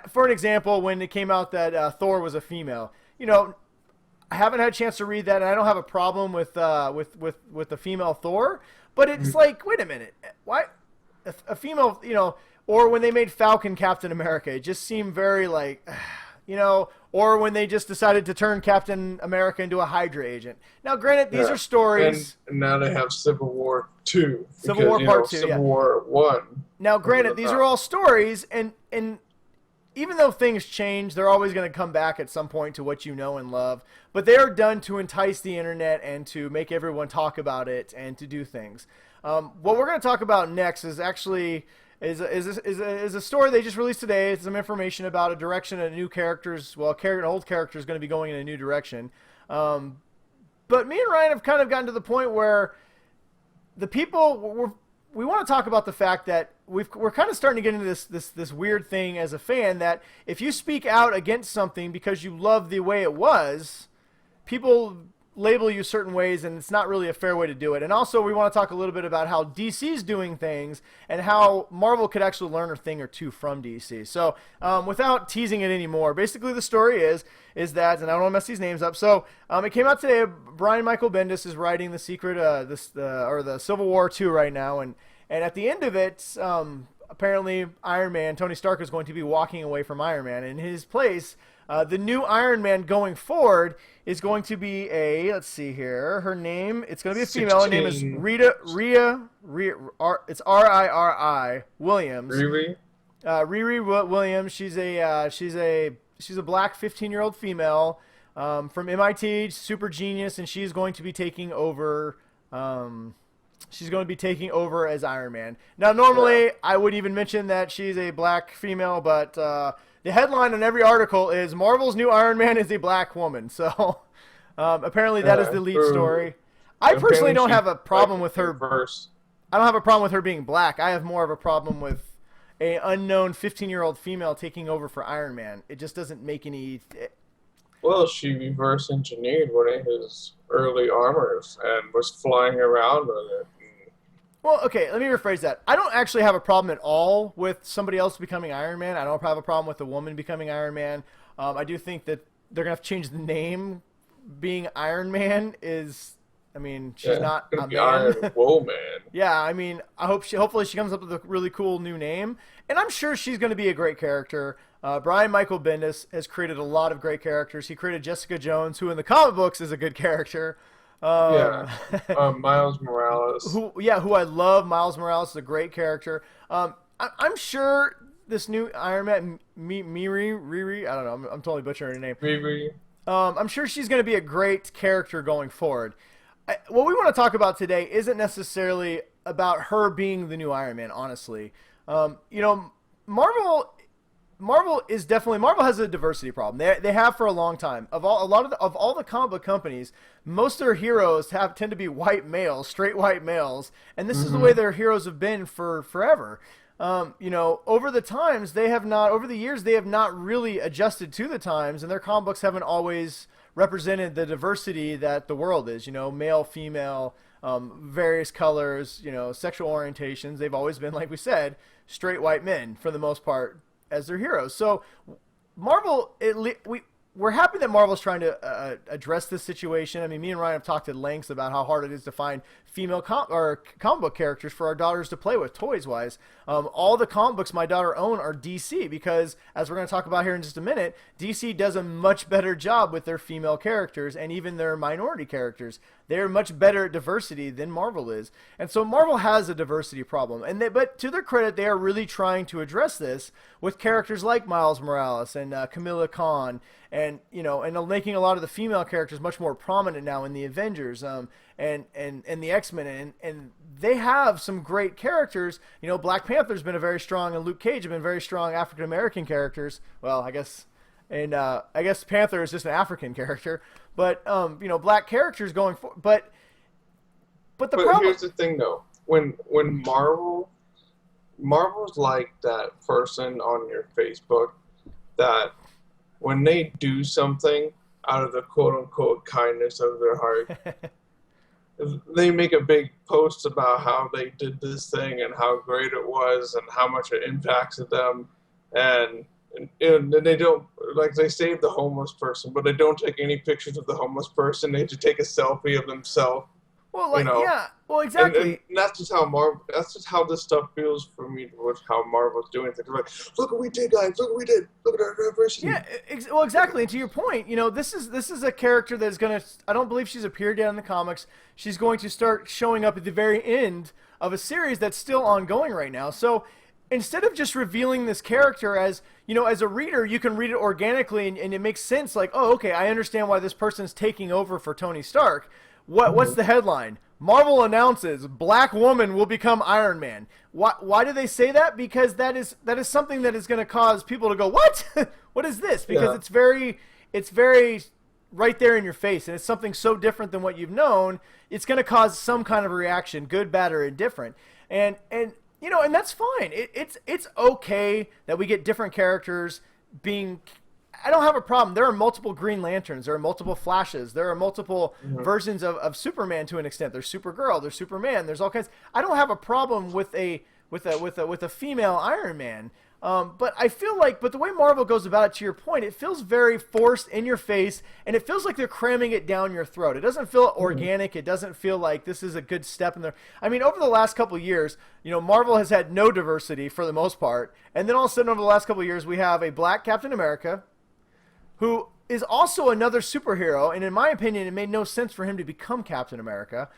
for an example, when it came out that Thor was a female, I haven't had a chance to read that, and I don't have a problem with the female Thor, but it's like, wait a minute, why a female, or when they made Falcon Captain America, it just seemed very like, or when they just decided to turn Captain America into a Hydra agent. Now, granted, these are stories. And now they have Civil War 2. Civil War Part 2, Civil War 1. Now, granted, these are all stories, and even though things change, they're always going to come back at some point to what you know and love. But they are done to entice the internet and to make everyone talk about it and to do things. What we're going to talk about next is actually... is a story they just released today. It's some information about a direction of new characters. Well, an old character is going to be going in a new direction. But me and Ryan have kind of gotten to the point where the people we want to talk about the fact that we're kind of starting to get into this weird thing as a fan, that if you speak out against something because you love the way it was, people label you certain ways, and it's not really a fair way to do it. And also, we want to talk a little bit about how DC's doing things and how Marvel could actually learn a thing or two from DC. So, without teasing it anymore, basically the story is that, and I don't want to mess these names up. So, it came out today. Brian Michael Bendis is writing the the Civil War 2 right now, and at the end of it, apparently Iron Man, Tony Stark, is going to be walking away from Iron Man. In his place, the new Iron Man going forward is going to be let's see here, it's going to be a female. Her name is Rita, it's Riri Williams. Riri Williams. She's a black 15-year-old female from MIT, super genius, and she's going to be taking over. She's going to be taking over as Iron Man. Now, normally, I would even mention that she's a black female, but the headline on every article is Marvel's new Iron Man is a black woman. So, apparently that is the lead story. I personally don't have a problem with her. I don't have a problem with her being black. I have more of a problem with an unknown 15-year-old female taking over for Iron Man. It just doesn't make any... Well, she reverse engineered one of his early armors and was flying around with it. Well, okay, let me rephrase that. I don't actually have a problem at all with somebody else becoming Iron Man. I don't have a problem with a woman becoming Iron Man. I do think that they're going to have to change the name. Being Iron Man is... I mean, she's not a man. Iron Woman. Yeah, I mean, hopefully she comes up with a really cool new name. And I'm sure she's going to be a great character. Brian Michael Bendis has created a lot of great characters. He created Jessica Jones, who in the comic books is a good character. Miles Morales. Who I love. Miles Morales is a great character. I'm sure this new Iron Man, Riri, I don't know, I'm totally butchering her name. Riri. I'm sure she's going to be a great character going forward. What we want to talk about today isn't necessarily about her being the new Iron Man, honestly. Marvel has a diversity problem. They have for a long time. Of all the comic book companies, most of their heroes tend to be white males, straight white males, and this is the way their heroes have been for forever. Over the years they have not really adjusted to the times, and their comic books haven't always represented the diversity that the world is. Male, female, various colors, sexual orientations. They've always been, like we said, straight white men for the most part as their heroes. So Marvel, we're happy that Marvel's trying to address this situation. I mean, me and Ryan have talked at lengths about how hard it is to find female comic book characters for our daughters to play with, toys-wise. All the comic books my daughter own are DC because, as we're going to talk about here in just a minute, DC does a much better job with their female characters and even their minority characters. They're much better at diversity than Marvel is. And so Marvel has a diversity problem. But to their credit, they are really trying to address this with characters like Miles Morales and Kamala Khan, and and making a lot of the female characters much more prominent now in the Avengers and the X-Men, and they have some great characters. Black Panther's been a very strong, and Luke Cage have been very strong African American characters. Well, I guess Panther is just an African character, but black characters going for. But problem. Here's the thing, though. When Marvel's like that person on your Facebook that when they do something out of the quote-unquote kindness of their heart, they make a big post about how they did this thing and how great it was and how much it impacted them, and they don't, like, they save the homeless person, but they don't take any pictures of the homeless person. They just take a selfie of themselves. Well, yeah. Well, exactly. And that's just how That's just how this stuff feels for me with how Marvel's doing things. Like, look what we did, guys. Look what we did. Look at our diversity. Yeah. Well, exactly. And to your point, this is a character that's gonna. I don't believe she's appeared yet in the comics. She's going to start showing up at the very end of a series that's still ongoing right now. So instead of just revealing this character as as a reader, you can read it organically and it makes sense. Like, oh, okay, I understand why this person's taking over for Tony Stark. What's the headline? Marvel announces Black woman will become Iron Man. Why do they say that? Because that is something that is going to cause people to go, what? What is this? Because it's very right there in your face, and it's something so different than what you've known. It's going to cause some kind of a reaction, good, bad, or indifferent. And that's fine. It's okay that we get different characters being. I don't have a problem. There are multiple Green Lanterns. There are multiple Flashes. There are multiple versions of Superman to an extent. There's Supergirl. There's Superman. There's all kinds. I don't have a problem with a female Iron Man. But I feel like, the way Marvel goes about it, to your point, it feels very forced, in your face, and it feels like they're cramming it down your throat. It doesn't feel organic. It doesn't feel like this is a good step in there. I mean, over the last couple of years, Marvel has had no diversity for the most part, and then all of a sudden, over the last couple of years, we have a Black Captain America, who is also another superhero, and in my opinion, it made no sense for him to become Captain America.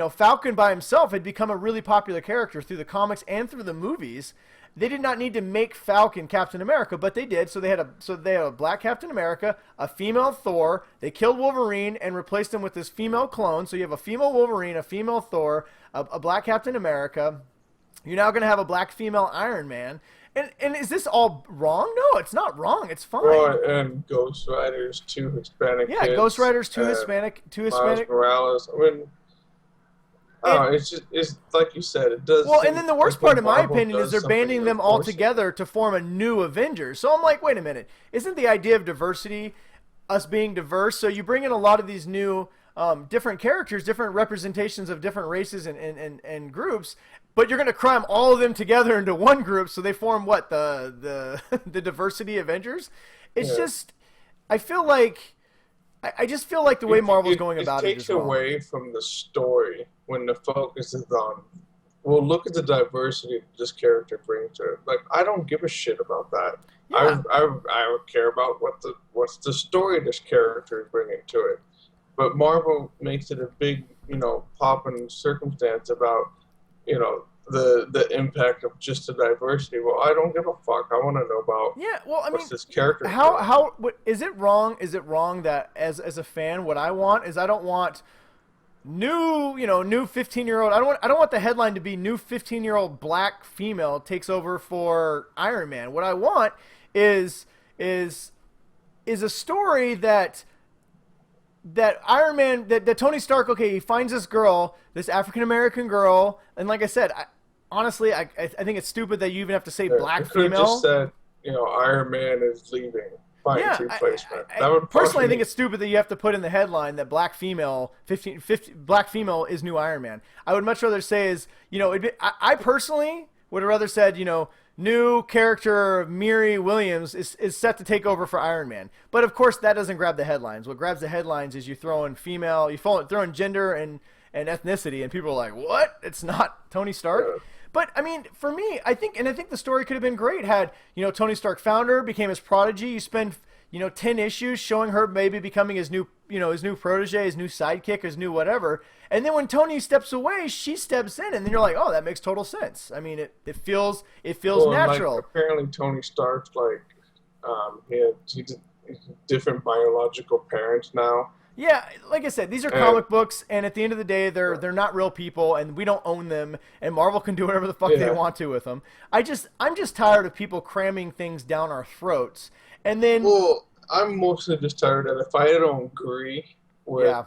Falcon by himself had become a really popular character through the comics and through the movies. They did not need to make Falcon Captain America, but they did. So they had a Black Captain America, a female Thor. They killed Wolverine and replaced him with this female clone. So you have a female Wolverine, a female Thor, a Black Captain America. You're now going to have a black female Iron Man. And is this all wrong? No, it's not wrong. It's fine. Well, and Ghost Rider's two Hispanic kids. Yeah, Ghost Rider's two Hispanic. Miles Morales. I mean, it's like you said, it does. Well, and then the worst part, in my opinion, is they're banding them all together to form a new Avengers. So I'm like, wait a minute. Isn't the idea of diversity us being diverse? So you bring in a lot of these new different characters, different representations of different races and groups, but you're going to cram all of them together into one group, so they form what, the diversity Avengers? It's just, I feel like, I just feel like the way Marvel's going about it is wrong. It takes away from the story when the focus is on, well, look at the diversity this character brings to it. Like, I don't give a shit about that. Yeah. I care about what's the story this character is bringing to it. But Marvel makes it a big, pop and circumstance about, the impact of just the diversity. Well, I don't give a fuck. I want to know about what's this character. Is it wrong? Is it wrong that as a fan, what I want is I don't want new 15-year-old. I don't want the headline to be new 15-year-old black female takes over for Iron Man. What I want is a story that Iron Man, that Tony Stark, okay, he finds this girl, this African-American girl, and like I said, honestly, I think it's stupid that you even have to say black female. Just said, Iron Man is leaving. Replacement. Personally, I think it's stupid that you have to put in the headline that black female, black female is new Iron Man. I would much rather say I personally would have rather said, new character Miri Williams is set to take over for Iron Man. But of course, that doesn't grab the headlines. What grabs the headlines is you throw in gender and ethnicity, and people are like, "What? It's not Tony Stark." Yeah. But I mean, for me, I think the story could have been great had Tony Stark found her, became his prodigy. You spend 10 issues showing her maybe becoming his new protege, his new sidekick, his new whatever. And then when Tony steps away, she steps in, and then you're like, oh, that makes total sense. I mean, it feels natural. Like, apparently, Tony Stark's like he's a different biological parents now. Yeah, like I said, these are comic books, and at the end of the day, they're not real people, and we don't own them, and Marvel can do whatever the fuck they want to with them. I'm just tired of people cramming things down our throats, and then. Well, I'm mostly just tired that if I don't agree with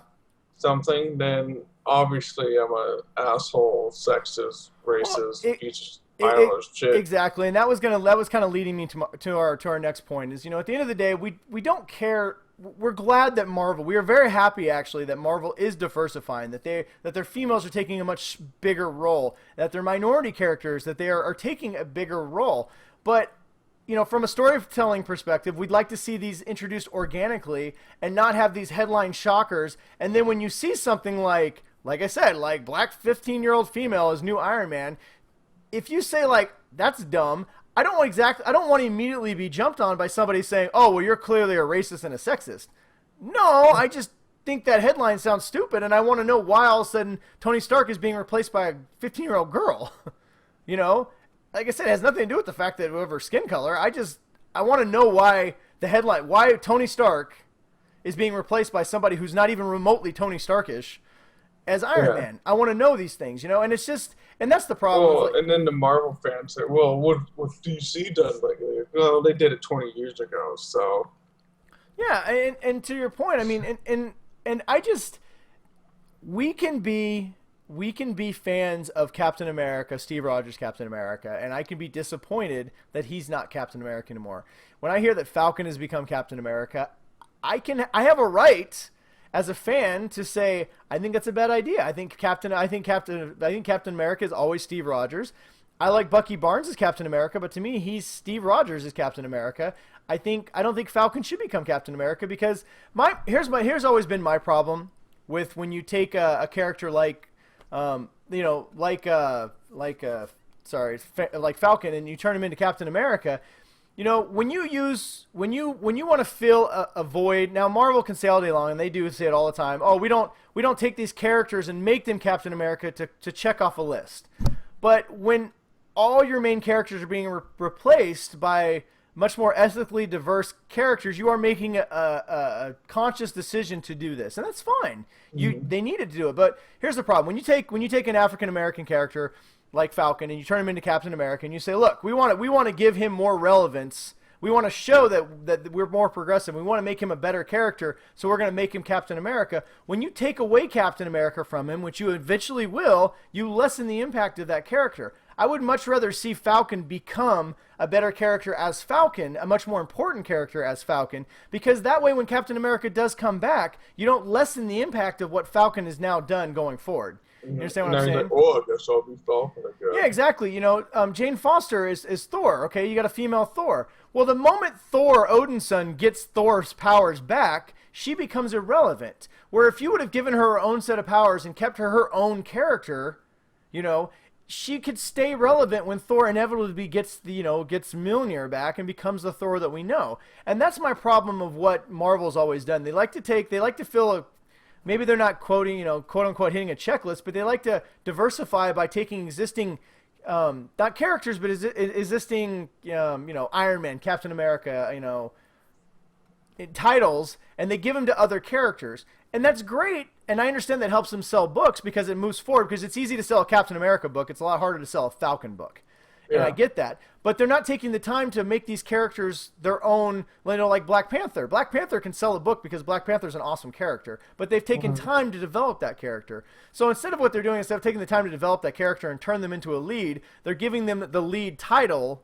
something, then obviously I'm an asshole, sexist, racist, piece of shit. Exactly, and that was kind of leading me to our next point. Is at the end of the day, we don't care. We're glad that Marvel. We are very happy actually that Marvel is diversifying. That their females are taking a much bigger role. That their minority characters that they are taking a bigger role. But from a storytelling perspective, we'd like to see these introduced organically and not have these headline shockers. And then when you see something like I said, like black 15-year-old female as new Iron Man, if you say like that's dumb. I don't want to immediately be jumped on by somebody saying, "Oh, well, you're clearly a racist and a sexist." No, I just think that headline sounds stupid, and I want to know why all of a sudden Tony Stark is being replaced by a 15-year-old girl. Like I said, it has nothing to do with the fact that whoever skin color. I want to know why Tony Stark is being replaced by somebody who's not even remotely Tony Starkish as Iron Man. I want to know these things, and it's just. And that's the problem. Well, and then the Marvel fans say, well, what's DC done lately? Well, they did it 20 years ago, so. Yeah, and to your point, I mean, and I just, we can be fans of Captain America, Steve Rogers Captain America, and I can be disappointed that he's not Captain America anymore. When I hear that Falcon has become Captain America, I have a right as a fan to say, I think that's a bad idea. I think Captain America is always Steve Rogers. I like Bucky Barnes as Captain America, but to me, he's Steve Rogers as Captain America. I don't think Falcon should become Captain America because here's always been my problem with when you take a character like Falcon and you turn him into Captain America. When you want to fill a void, now Marvel can say all day long, and they do say it all the time. Oh, we don't take these characters and make them Captain America to check off a list. But when all your main characters are being replaced by much more ethically diverse characters, you are making a conscious decision to do this, and that's fine. They needed to do it, but here's the problem: when you take an African American character like Falcon, and you turn him into Captain America, and you say, look, we want to give him more relevance. We want to show that we're more progressive. We want to make him a better character, so we're going to make him Captain America. When you take away Captain America from him, which you eventually will, you lessen the impact of that character. I would much rather see Falcon become a better character as Falcon, a much more important character as Falcon, because that way when Captain America does come back, you don't lessen the impact of what Falcon has now done going forward. You understand what I'm saying? Like, oh, I guess I'll be Falcon again. Yeah, exactly. Jane Foster is Thor. Okay, you got a female Thor. Well, the moment Thor, Odin's son, gets Thor's powers back, she becomes irrelevant. Where if you would have given her her own set of powers and kept her own character, she could stay relevant when Thor inevitably gets Mjolnir back and becomes the Thor that we know. And that's my problem of what Marvel's always done. They like to fill a. Maybe they're not quote unquote hitting a checklist, but they like to diversify by taking existing, not characters, but existing, Iron Man, Captain America, titles, and they give them to other characters. And that's great, and I understand that helps them sell books because it moves forward, because it's easy to sell a Captain America book. It's a lot harder to sell a Falcon book. And I get that. But they're not taking the time to make these characters their own, like Black Panther. Black Panther can sell a book because Black Panther's an awesome character. But they've taken time to develop that character. So instead of what they're doing, instead of taking the time to develop that character and turn them into a lead, they're giving them the lead title.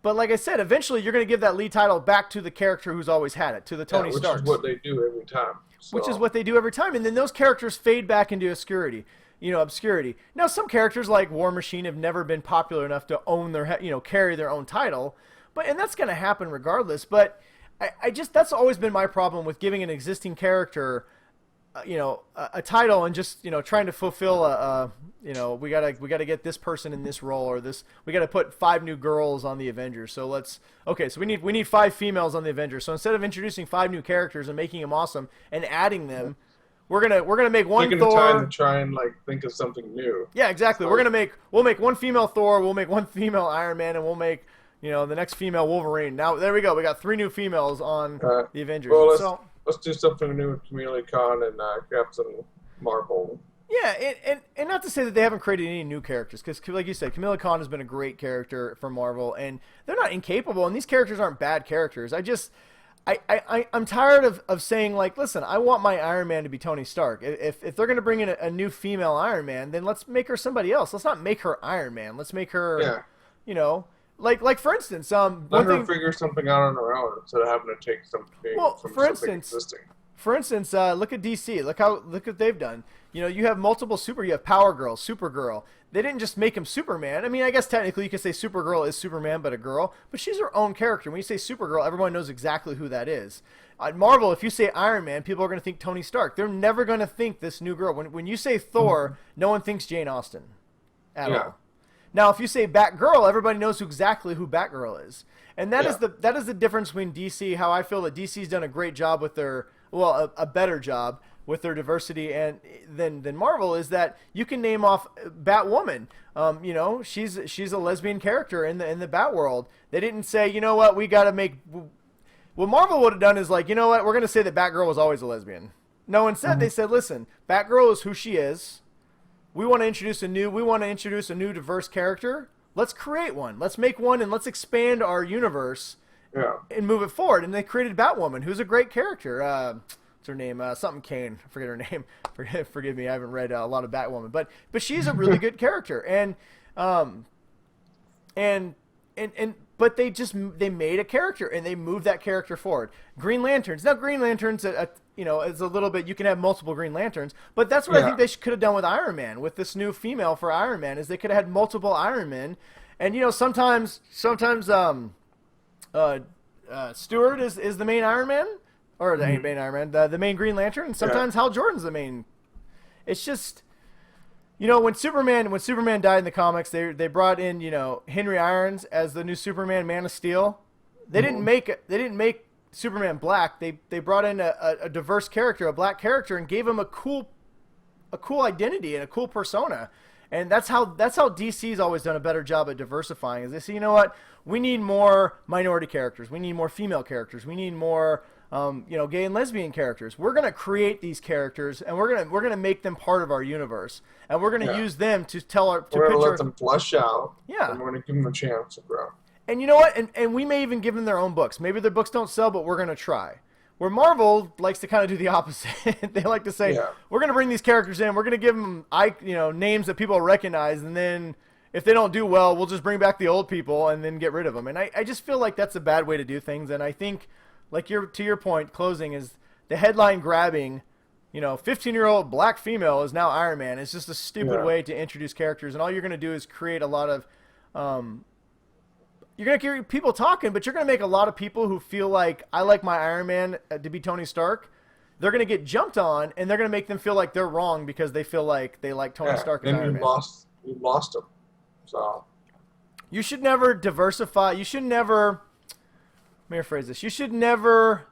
But like I said, eventually you're going to give that lead title back to the character who's always had it, to the Tony Stark. Which is what they do every time. So. Which is what they do every time. And then those characters fade back into obscurity. obscurity. Now, some characters like War Machine have never been popular enough to own their, carry their own title, and that's going to happen regardless. But I just, that's always been my problem with giving an existing character, a title and just, trying to fulfill we gotta get this person in this role, or we gotta put 5 new girls on the Avengers. So so we need 5 females on the Avengers. So instead of introducing 5 new characters and making them awesome and adding them, we're gonna make one taking Thor. the time to try and think of something new. Yeah, exactly. So, We'll make one female Thor, we'll make one female Iron Man, and we'll make the next female Wolverine. Now there we go. We got 3 new females on the Avengers. Well, let's do something new with Kamala Khan and Captain Marvel. Yeah, and not to say that they haven't created any new characters, because like you said, Kamala Khan has been a great character for Marvel, and they're not incapable, and these characters aren't bad characters. I'm tired of saying, listen, I want my Iron Man to be Tony Stark. If they're going to bring in a new female Iron Man, then let's make her somebody else. Let's not make her Iron Man. Let's make her, like for instance, let her figure something out on her own instead of having to take something from something existing. For instance, look at DC. Look what they've done. You have multiple you have Power Girl, Supergirl. They didn't just make him Superman. I mean, I guess technically you could say Supergirl is Superman, but a girl. But she's her own character. When you say Supergirl, everyone knows exactly who that is. At Marvel, if you say Iron Man, people are going to think Tony Stark. They're never going to think this new girl. When you say Thor, no one thinks Jane Austen at all. Now, if you say Batgirl, everybody knows exactly who Batgirl is. And that is the difference between DC, how I feel that DC's done a great job with their, a better job with their diversity and than Marvel, is that you can name off Batwoman. She's a lesbian character in the Bat world. They didn't say, we got to make. What Marvel would have done is we're going to say that Batgirl was always a lesbian. No, instead they said, listen, Batgirl is who she is. We want to introduce a new diverse character. Let's create one. Let's make one, and let's expand our universe and move it forward. And they created Batwoman, who's a great character. What's her name? Something Kane. I forget her name. Forgive me. I haven't read a lot of Batwoman, but she's a really good character. But they made a character and they moved that character forward. Green Lanterns. Now Green Lanterns, is a little bit. You can have multiple Green Lanterns, but that's what I think they could have done with Iron Man, with this new female for Iron Man, is they could have had multiple Iron Men, and sometimes Stewart is the main Iron Man, or the main Iron Man, the main Green Lantern, and sometimes Hal Jordan's the main. It's just. When Superman died in the comics, they brought in Henry Irons as the new Superman, Man of Steel. They didn't make Superman black. They brought in a diverse character, a black character, and gave him a cool identity and a cool persona. And that's how DC's always done a better job at diversifying. Is they say, we need more minority characters, we need more female characters, we need more gay and lesbian characters. We're gonna create these characters, and we're gonna make them part of our universe, and we're gonna use them to tell our. We're gonna let them flesh out. Yeah, and we're gonna give them a chance to grow. And you know what? And we may even give them their own books. Maybe their books don't sell, but we're gonna try. Where Marvel likes to kind of do the opposite. They like to say, we're gonna bring these characters in, we're gonna give them names that people recognize, and then if they don't do well, we'll just bring back the old people and then get rid of them. And I just feel like that's a bad way to do things. And I think. To your point, closing is the headline grabbing, 15-year-old black female is now Iron Man. It's just a stupid way to introduce characters, and all you're going to do is create a lot of, you're going to get people talking, but you're going to make a lot of people who feel like, I like my Iron Man to be Tony Stark. They're going to get jumped on, and they're going to make them feel like they're wrong because they feel like they like Tony Stark as Iron Man. You lost them. So you should never diversify. You should never. Let me rephrase this. You should never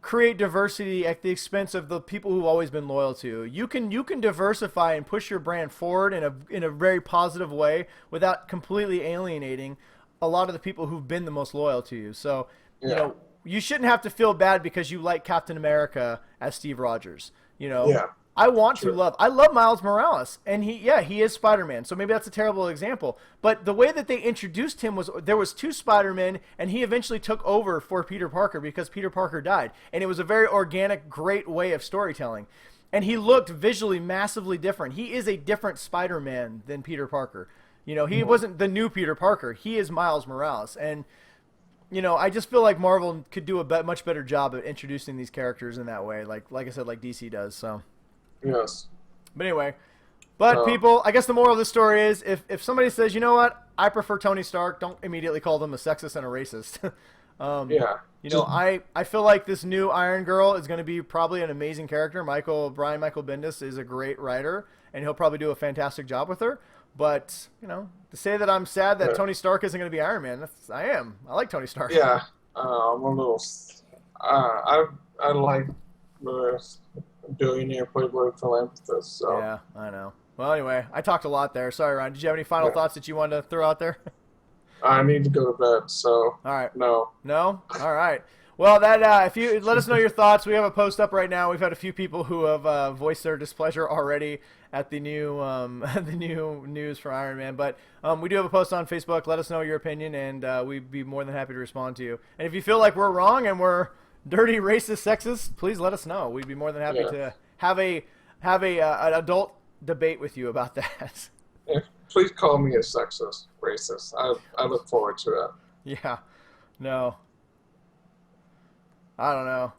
create diversity at the expense of the people who've always been loyal to you. You can diversify and push your brand forward in a very positive way without completely alienating a lot of the people who've been the most loyal to you. So, you shouldn't have to feel bad because you like Captain America as Steve Rogers. I love Miles Morales, and he is Spider-Man, so maybe that's a terrible example. But the way that they introduced him was there was 2 Spider-Men, and he eventually took over for Peter Parker because Peter Parker died. And it was a very organic, great way of storytelling. And he looked visually massively different. He is a different Spider-Man than Peter Parker. He wasn't the new Peter Parker. He is Miles Morales. And, I just feel like Marvel could do a much better job at introducing these characters in that way, like I said, like DC does, so... Yes. But anyway, But people, I guess the moral of the story is, if somebody says, you know what, I prefer Tony Stark, don't immediately call them a sexist and a racist. You know, I feel like this new Iron Girl is going to be probably an amazing character. Michael Bendis is a great writer, and he'll probably do a fantastic job with her. But, you know, to say that I'm sad that Tony Stark isn't going to be Iron Man, I am. I like Tony Stark. Yeah, I'm a little. I like the billionaire playboy philanthropist. So. Yeah, I know. Well, anyway, I talked a lot there. Sorry, Ryan. Did you have any final thoughts that you wanted to throw out there? I need to go to bed, so. All right. No. No? All right. Well, that if you let us know your thoughts, we have a post up right now. We've had a few people who have voiced their displeasure already at the new the new news for Iron Man. But we do have a post on Facebook. Let us know your opinion, and we'd be more than happy to respond to you. And if you feel like we're wrong and we're dirty, racist, sexist, please let us know. We'd be more than happy to have an adult debate with you about that. Yeah, please call me a sexist, racist. I look forward to it. Yeah. No. I don't know.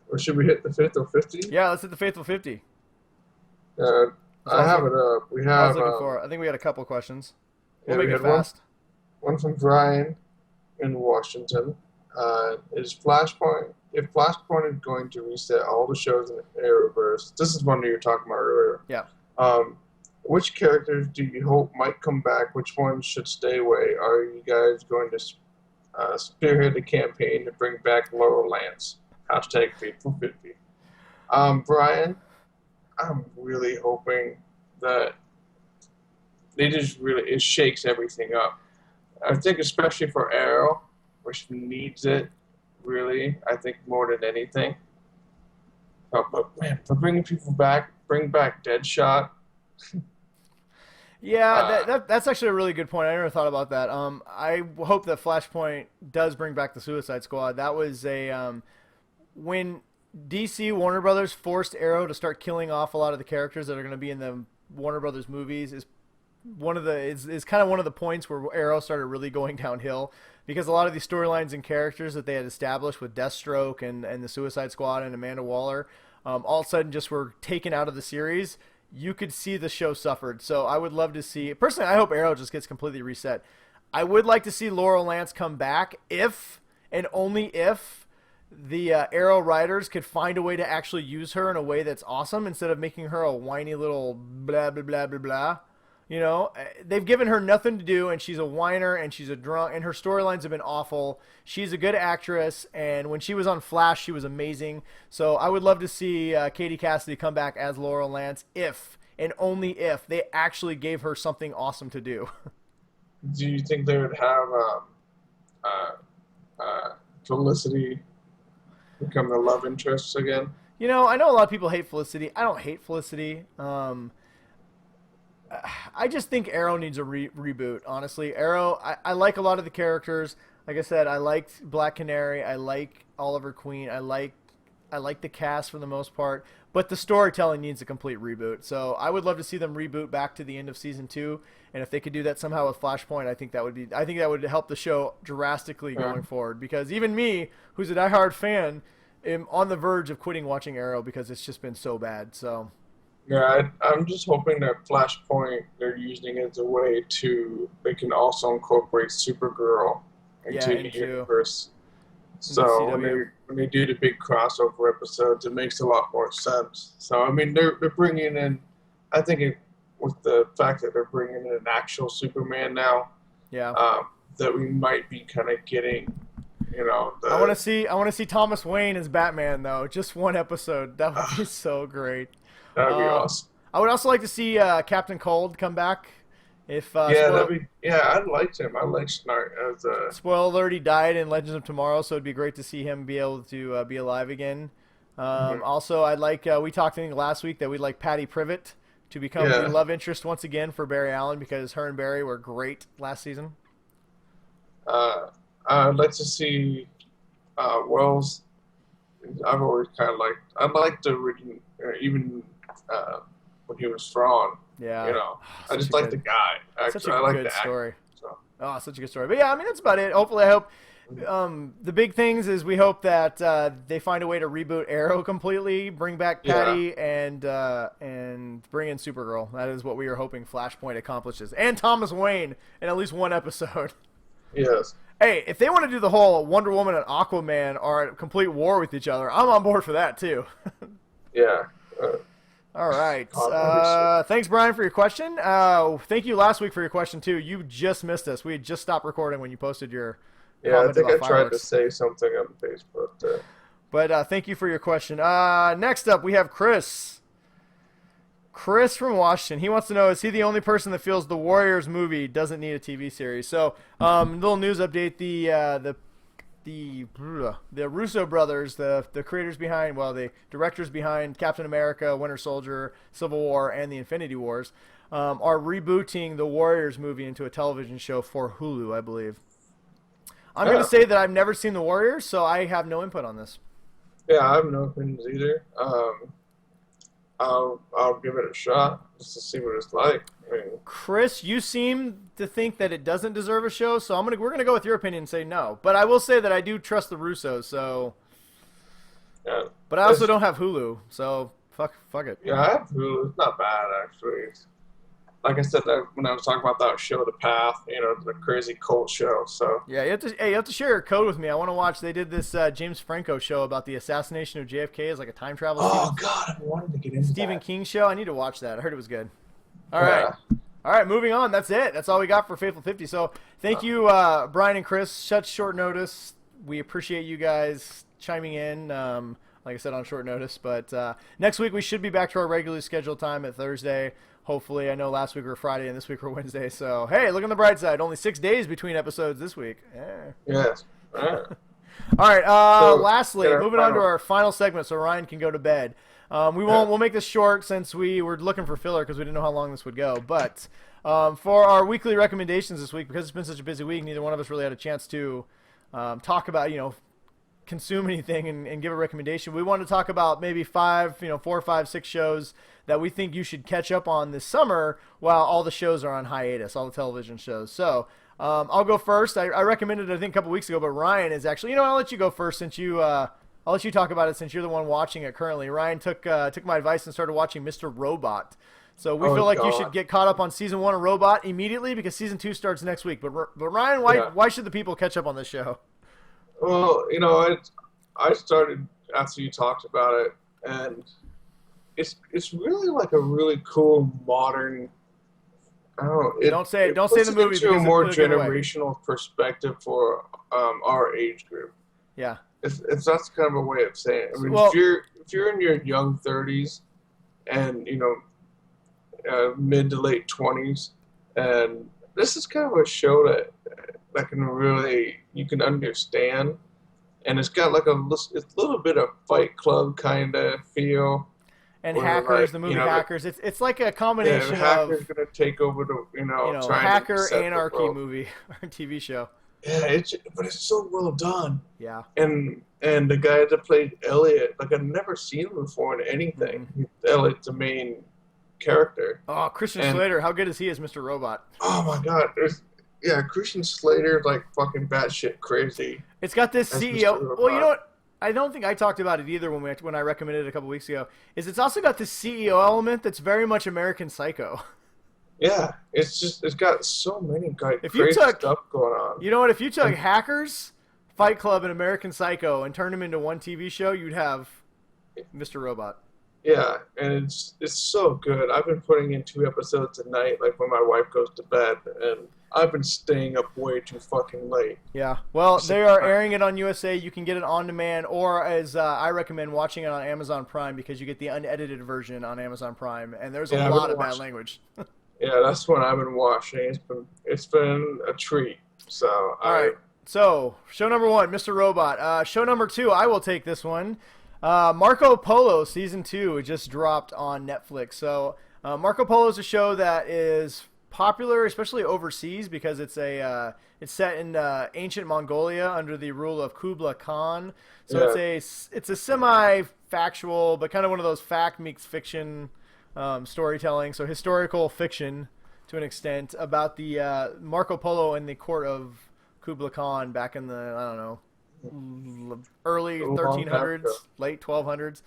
Or should we hit the Faithful 50? Yeah, let's hit the Faithful 50. I have it up. We have. I was looking for it. I think we had a couple questions. We'll make it fast. One from Brian in Washington. Is Flashpoint? If Flashpoint is going to reset all the shows in the Arrowverse, this is one that you were talking about earlier. Yeah. Which characters do you hope might come back? Which ones should stay away? Are you guys going to spearhead the campaign to bring back Laurel Lance? Hashtag Faithful50. Brian, I'm really hoping that it shakes everything up. I think especially for Arrow, which needs it, really, I think more than anything. But man, for bringing people back, bring back Deadshot. Yeah, that's actually a really good point. I never thought about that. I hope that Flashpoint does bring back the Suicide Squad. That was when DC Warner Brothers forced Arrow to start killing off a lot of the characters that are going to be in the Warner Brothers movies is kind of one of the points where Arrow started really going downhill, because a lot of these storylines and characters that they had established with Deathstroke and the Suicide Squad and Amanda Waller all of a sudden just were taken out of the series. You could see the show suffered. So I would love to see, personally, I hope Arrow just gets completely reset. I would like to see Laurel Lance come back if and only if the Arrow writers could find a way to actually use her in a way that's awesome instead of making her a whiny little blah, blah, blah, blah, blah. You know, they've given her nothing to do, and she's a whiner, and she's a drunk, and her storylines have been awful. She's a good actress, and when she was on Flash, she was amazing. So I would love to see Katie Cassidy come back as Laurel Lance if, and only if, they actually gave her something awesome to do. Do you think they would have Felicity become the love interest again? You know, I know a lot of people hate Felicity. I don't hate Felicity. I just think Arrow needs a reboot, honestly. Arrow, I like a lot of the characters. Like I said, I liked Black Canary. I like Oliver Queen. I like the cast for the most part. But the storytelling needs a complete reboot. So I would love to see them reboot back to the end of season 2. And if they could do that somehow with Flashpoint, I think that would help the show drastically going forward. Because even me, who's a diehard fan, am on the verge of quitting watching Arrow because it's just been so bad. So. Yeah, I'm just hoping that Flashpoint, they're using it as a way they can also incorporate Supergirl into the universe. So when they do the big crossover episodes, it makes a lot more sense. So I mean, they're bringing in, I think with the fact that they're bringing in an actual Superman now, that we might be kind of getting, you know. I want to see Thomas Wayne as Batman though. Just one episode, that would be so great. That'd be awesome. I would also like to see Captain Cold come back. If I'd like him. I like Snart as a. Spoiler alert: he died in Legends of Tomorrow, so it'd be great to see him be able to be alive again. Also, I'd like we talked I think last week that we'd like Patty Privet to become the love interest once again for Barry Allen, because her and Barry were great last season. I'd like to see Wells. I've always kind of liked. I liked the original, even when he was Thrawn. Yeah. You know, I just like the guy. Such a I like good the story. So. Oh, such a good story. But yeah, I mean, that's about it. Hopefully, I hope the big things is we hope that they find a way to reboot Arrow completely, bring back Patty, and bring in Supergirl. That is what we are hoping Flashpoint accomplishes, and Thomas Wayne in at least one episode. Yes. Hey, if they want to do the whole Wonder Woman and Aquaman are at complete war with each other, I'm on board for that too. Yeah. All right. Thanks, Brian, for your question. Thank you last week for your question, too. You just missed us. We had just stopped recording when you posted your comment. I think I tried fireworks. to say something on Facebook. But thank you for your question. Next up, we have Chris. Chris from Washington. He wants to know, is he the only person that feels the Warriors movie doesn't need a TV series? So, little news update. The Russo brothers, the creators behind, the directors behind Captain America, Winter Soldier, Civil War, and the Infinity Wars, are rebooting the Warriors movie into a television show for Hulu, I believe. I'm going to say that I've never seen the Warriors, so I have no input on this. Yeah, I have no opinions either. I'll give it a shot just to see what it's like. I mean, Chris, you seem to think that it doesn't deserve a show, so we're gonna go with your opinion and say no. But I will say that I do trust the Russos, so. Yeah. But I also don't have Hulu, so fuck it. Yeah, I have Hulu. It's not bad actually. Like I said when I was talking about that show, The Path, the crazy cult show. So yeah, you have to share a code with me. I want to watch. They did this James Franco show about the assassination of JFK as like a time travel. Oh God, I wanted to get into Stephen that. King show. I need to watch that. I heard it was good. All right, moving on. That's it. That's all we got for Faithful 50. So thank you, Brian and Chris. Such short notice. We appreciate you guys chiming in. Like I said, on short notice. But next week we should be back to our regularly scheduled time at Thursday. Hopefully. I know last week we were Friday and this week we're Wednesday. So, hey, look on the bright side. Only 6 days between episodes this week. Yeah. Yes. All right. Lastly, moving on to our final segment so Ryan can go to bed. We'll make this short since we were looking for filler because we didn't know how long this would go. But for our weekly recommendations this week, because it's been such a busy week, neither one of us really had a chance to talk about, consume anything and give a recommendation. We want to talk about maybe 4, 5, 6 shows that we think you should catch up on this summer while all the shows are on hiatus, all the television shows. So I'll go first. I recommended it, I think, a couple weeks ago, but Ryan is actually, I'll let you go first since I'll let you talk about it since you're the one watching it currently. Ryan took my advice and started watching Mr. Robot. So we feel like you should get caught up on season 1 of Robot immediately because season 2 starts next week. But Ryan, why should the people catch up on this show? Well, I started after you talked about it, and it's really like a really cool modern. I don't know. Don't say the movie. It's a more generational perspective for our age group. Yeah. It's that's kind of a way of saying it. I mean, if you're in your young 30s and mid to late 20s, and this is kind of a show that can really you can understand, and it's got like it's a little bit of Fight Club kind of feel. And Hackers, the movie Hackers, it's like a combination of Hackers gonna take over the hacker anarchy movie or TV show. Yeah, but it's so well done. Yeah. And the guy that played Elliot, like I've never seen him before in anything. Mm-hmm. Elliot's the main character. Oh, Christian Slater, how good is he as Mr. Robot? Oh my God, Christian Slater like fucking batshit crazy. It's got this CEO. Well, you know what? I don't think I talked about it either when I recommended it a couple weeks ago. It's also got this CEO element that's very much American Psycho. Yeah, it's got so many crazy stuff going on. You know what? If you took Hackers, Fight Club, and American Psycho and turned them into one TV show, you'd have Mr. Robot. Yeah, and it's so good. I've been putting in 2 episodes a night, like when my wife goes to bed, and I've been staying up way too fucking late. Yeah, well, they are airing it on USA. You can get it on demand, or as I recommend, watching it on Amazon Prime because you get the unedited version on Amazon Prime, and there's a lot of bad language. Yeah, that's what I've been watching. It's been a treat. So all right. So show number 1, Mr. Robot. Show number 2, I will take this one. Marco Polo season 2 just dropped on Netflix. So Marco Polo is a show that is popular, especially overseas, because it's set in ancient Mongolia under the rule of Kublai Khan. So it's a semi-factual, but kind of one of those fact meets fiction storytelling. So historical fiction to an extent about the Marco Polo in the court of Kublai Khan back in the, I don't know, early 1300s, late 1200s.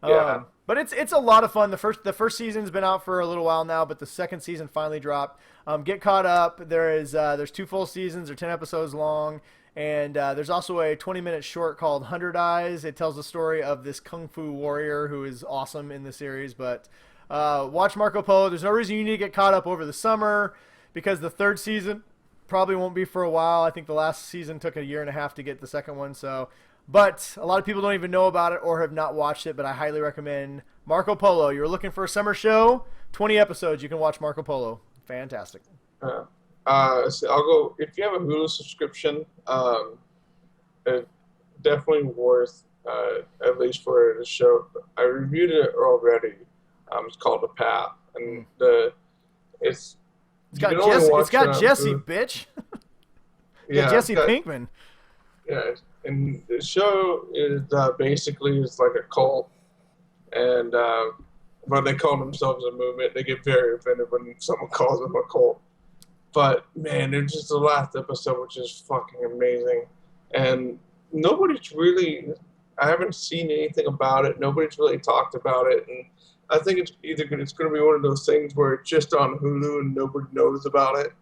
Yeah. But it's a lot of fun. The first season's been out for a little while now, but the second season finally dropped. Get caught up. There's 2 full seasons. They're 10 episodes long. And there's also a 20-minute short called 100 Eyes. It tells the story of this kung fu warrior who is awesome in the series. But watch Marco Polo. There's no reason you need to get caught up over the summer because the third season probably won't be for a while. I think the last season took a year and a half to get the second one. But a lot of people don't even know about it or have not watched it, but I highly recommend Marco Polo. You're looking for a summer show, 20 episodes. You can watch Marco Polo. Fantastic. So I'll go, if you have a Hulu subscription, it's definitely worth, at least for the show. I reviewed it already. It's called The Path. And it's got Jesse, bitch. Yeah, Jesse Pinkman. Yeah, and the show is basically it's like a cult, and but they call themselves a movement. They get very offended when someone calls them a cult. But man, it's just the last episode, which is fucking amazing, and nobody's really. I haven't seen anything about it. Nobody's really talked about it, and I think it's going to be one of those things where it's just on Hulu and nobody knows about it,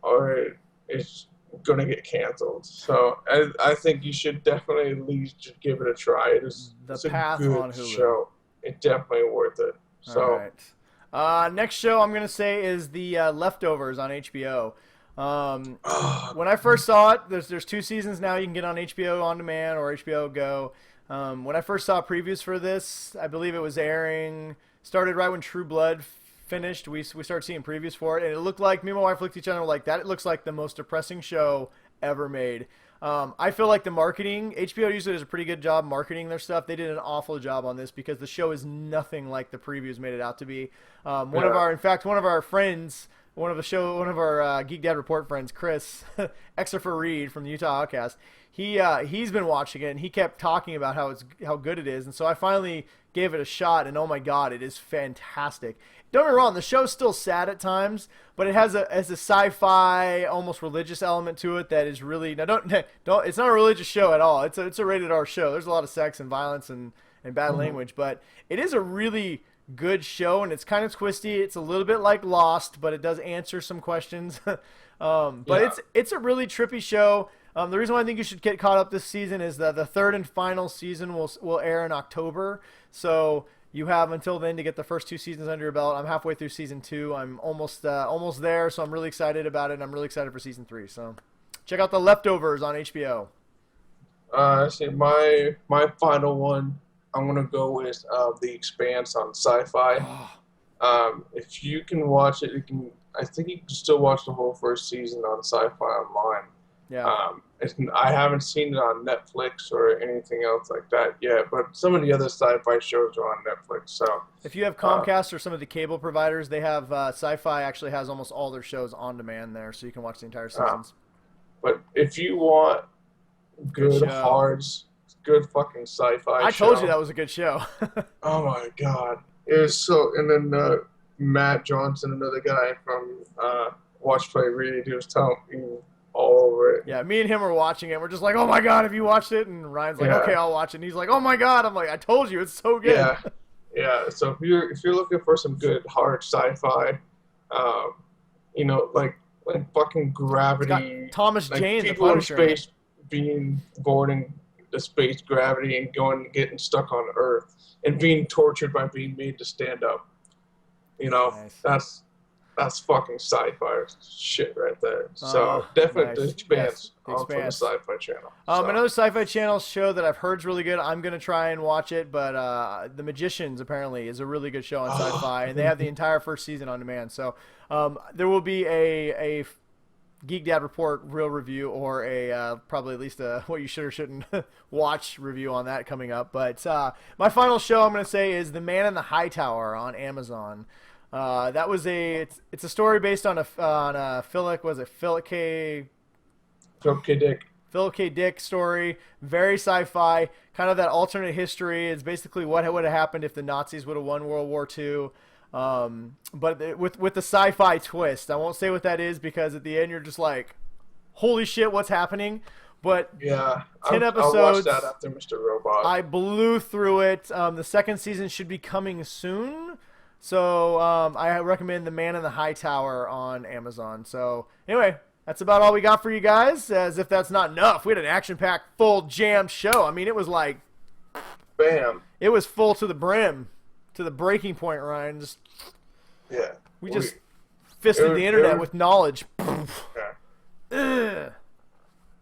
or it's going to get canceled. So I think you should definitely at least just give it a try. It's a good show. It's definitely worth it. So, all right. Next show I'm going to say is The Leftovers on HBO. When I first saw it, there's 2 seasons now you can get on HBO On Demand or HBO Go. When I first saw previews for this, I believe it was started right when True Blood finished. We started seeing previews for it, and it looked like, me and my wife looked at each other and were like, that it looks like the most depressing show ever made. I feel like the marketing, HBO usually does a pretty good job marketing their stuff. They did an awful job on this because the show is nothing like the previews made it out to be. One of our friends, one of our Geek Dad Report friends, Chris, extra for Reed from the Utah Outcast, he's been watching it and he kept talking about how good it is, and so I finally gave it a shot, and oh my god, it is fantastic. Don't get me wrong, the show's still sad at times, but it has a sci-fi, almost religious element to it that is really, now don't it's not a religious show at all. It's a rated R show. There's a lot of sex and violence and bad language, but it is a really good show, and it's kind of twisty. It's a little bit like Lost, but it does answer some questions. It's a really trippy show. The reason why I think you should get caught up this season is that the third and final season will air in October. So you have until then to get the first 2 seasons under your belt. I'm halfway through season 2. I'm almost there, so I'm really excited about it. And I'm really excited for season 3. So check out The Leftovers on HBO. See, my final one, I'm gonna go with The Expanse on Sci-Fi. If you can watch it, I think you can still watch the whole first season on Sci-Fi Online. Yeah. I haven't seen it on Netflix or anything else like that yet, but some of the other sci-fi shows are on Netflix. So if you have Comcast or some of the cable providers, they have Sci-Fi actually has almost all their shows on demand there, so you can watch the entire seasons. But if you want good fucking sci-fi, I told you that was a good show. Oh my god, it was so. And then Matt Johnson, another guy from Watch Play Read, he was telling me all over it. Yeah, me and him were watching it. We're just like, oh my god, have you watched it? And Ryan's like, okay, I'll watch it. And he's like, oh my god. I'm like, I told you, it's so good. Yeah. So if you're looking for some good hard sci-fi, like fucking Gravity, Thomas Jane, people the in space being born in the space gravity and getting stuck on Earth and being tortured by being made to stand up. Nice. That's fucking sci-fi shit right there. So definitely The Expanse on the Sci-Fi Channel. Another Sci-Fi Channel show that I've heard is really good. I'm gonna try and watch it, but The Magicians apparently is a really good show on Sci-Fi, and they have the entire first season on demand. So there will be a Geek Dad Report real review or a probably at least a what you should or shouldn't watch review on that coming up. But my final show I'm gonna say is The Man in the High Tower on Amazon. That was it's a story based on a Philip K. Dick story. Very sci-fi, kind of that alternate history. It's basically what would have happened if the Nazis would have won World War II. But with the sci-fi twist. I won't say what that is because at the end you're just like, holy shit, what's happening? But yeah, 10 episodes. I'll watch that after Mr. Robot. I blew through it. The second season should be coming soon. So I recommend The Man in the High Tower on Amazon. So anyway, that's about all we got for you guys. As if that's not enough, we had an action-packed, full jam show. I mean, it was like, bam! It was full to the brim, to the breaking point, Ryan. Yeah, we just fisted the internet with knowledge. Yeah.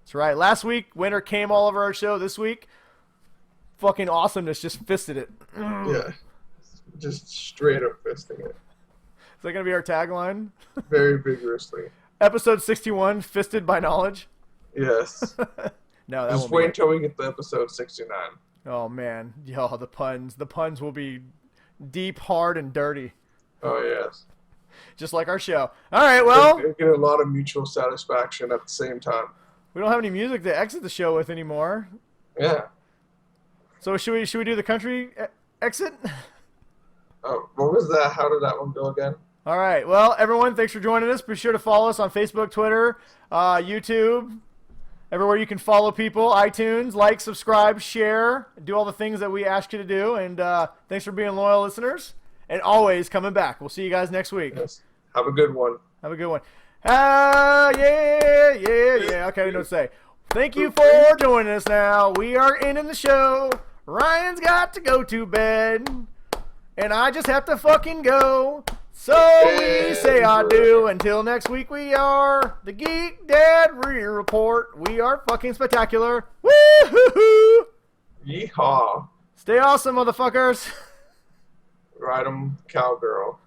That's right. Last week, winter came all over our show. This week, fucking awesomeness just fisted it. Yeah. Just straight up fisting it. Is that going to be our tagline? Very vigorously. Episode 61, Fisted by Knowledge? Yes. No, that just wait until we get to episode 69. Oh, man. Yo, the puns. The puns will be deep, hard, and dirty. Oh, yes. Just like our show. All right, well. We get a lot of mutual satisfaction at the same time. We don't have any music to exit the show with anymore. Yeah. So should we do the country exit? Oh, what was that? How did that one go again? All right. Well, everyone, thanks for joining us. Be sure to follow us on Facebook, Twitter, YouTube, everywhere you can follow people, iTunes, like, subscribe, share, do all the things that we ask you to do. And thanks for being loyal listeners. And always coming back. We'll see you guys next week. Yes. Have a good one. Have a good one. Yeah. Okay, I know what to say. Thank you for joining us now. We are ending the show. Ryan's got to go to bed. And I just have to fucking go. So we say adieu. Until next week, we are the Geek Dad Report. We are fucking spectacular. Woo-hoo-hoo! Yeehaw. Stay awesome, motherfuckers. Ride 'em, cowgirl.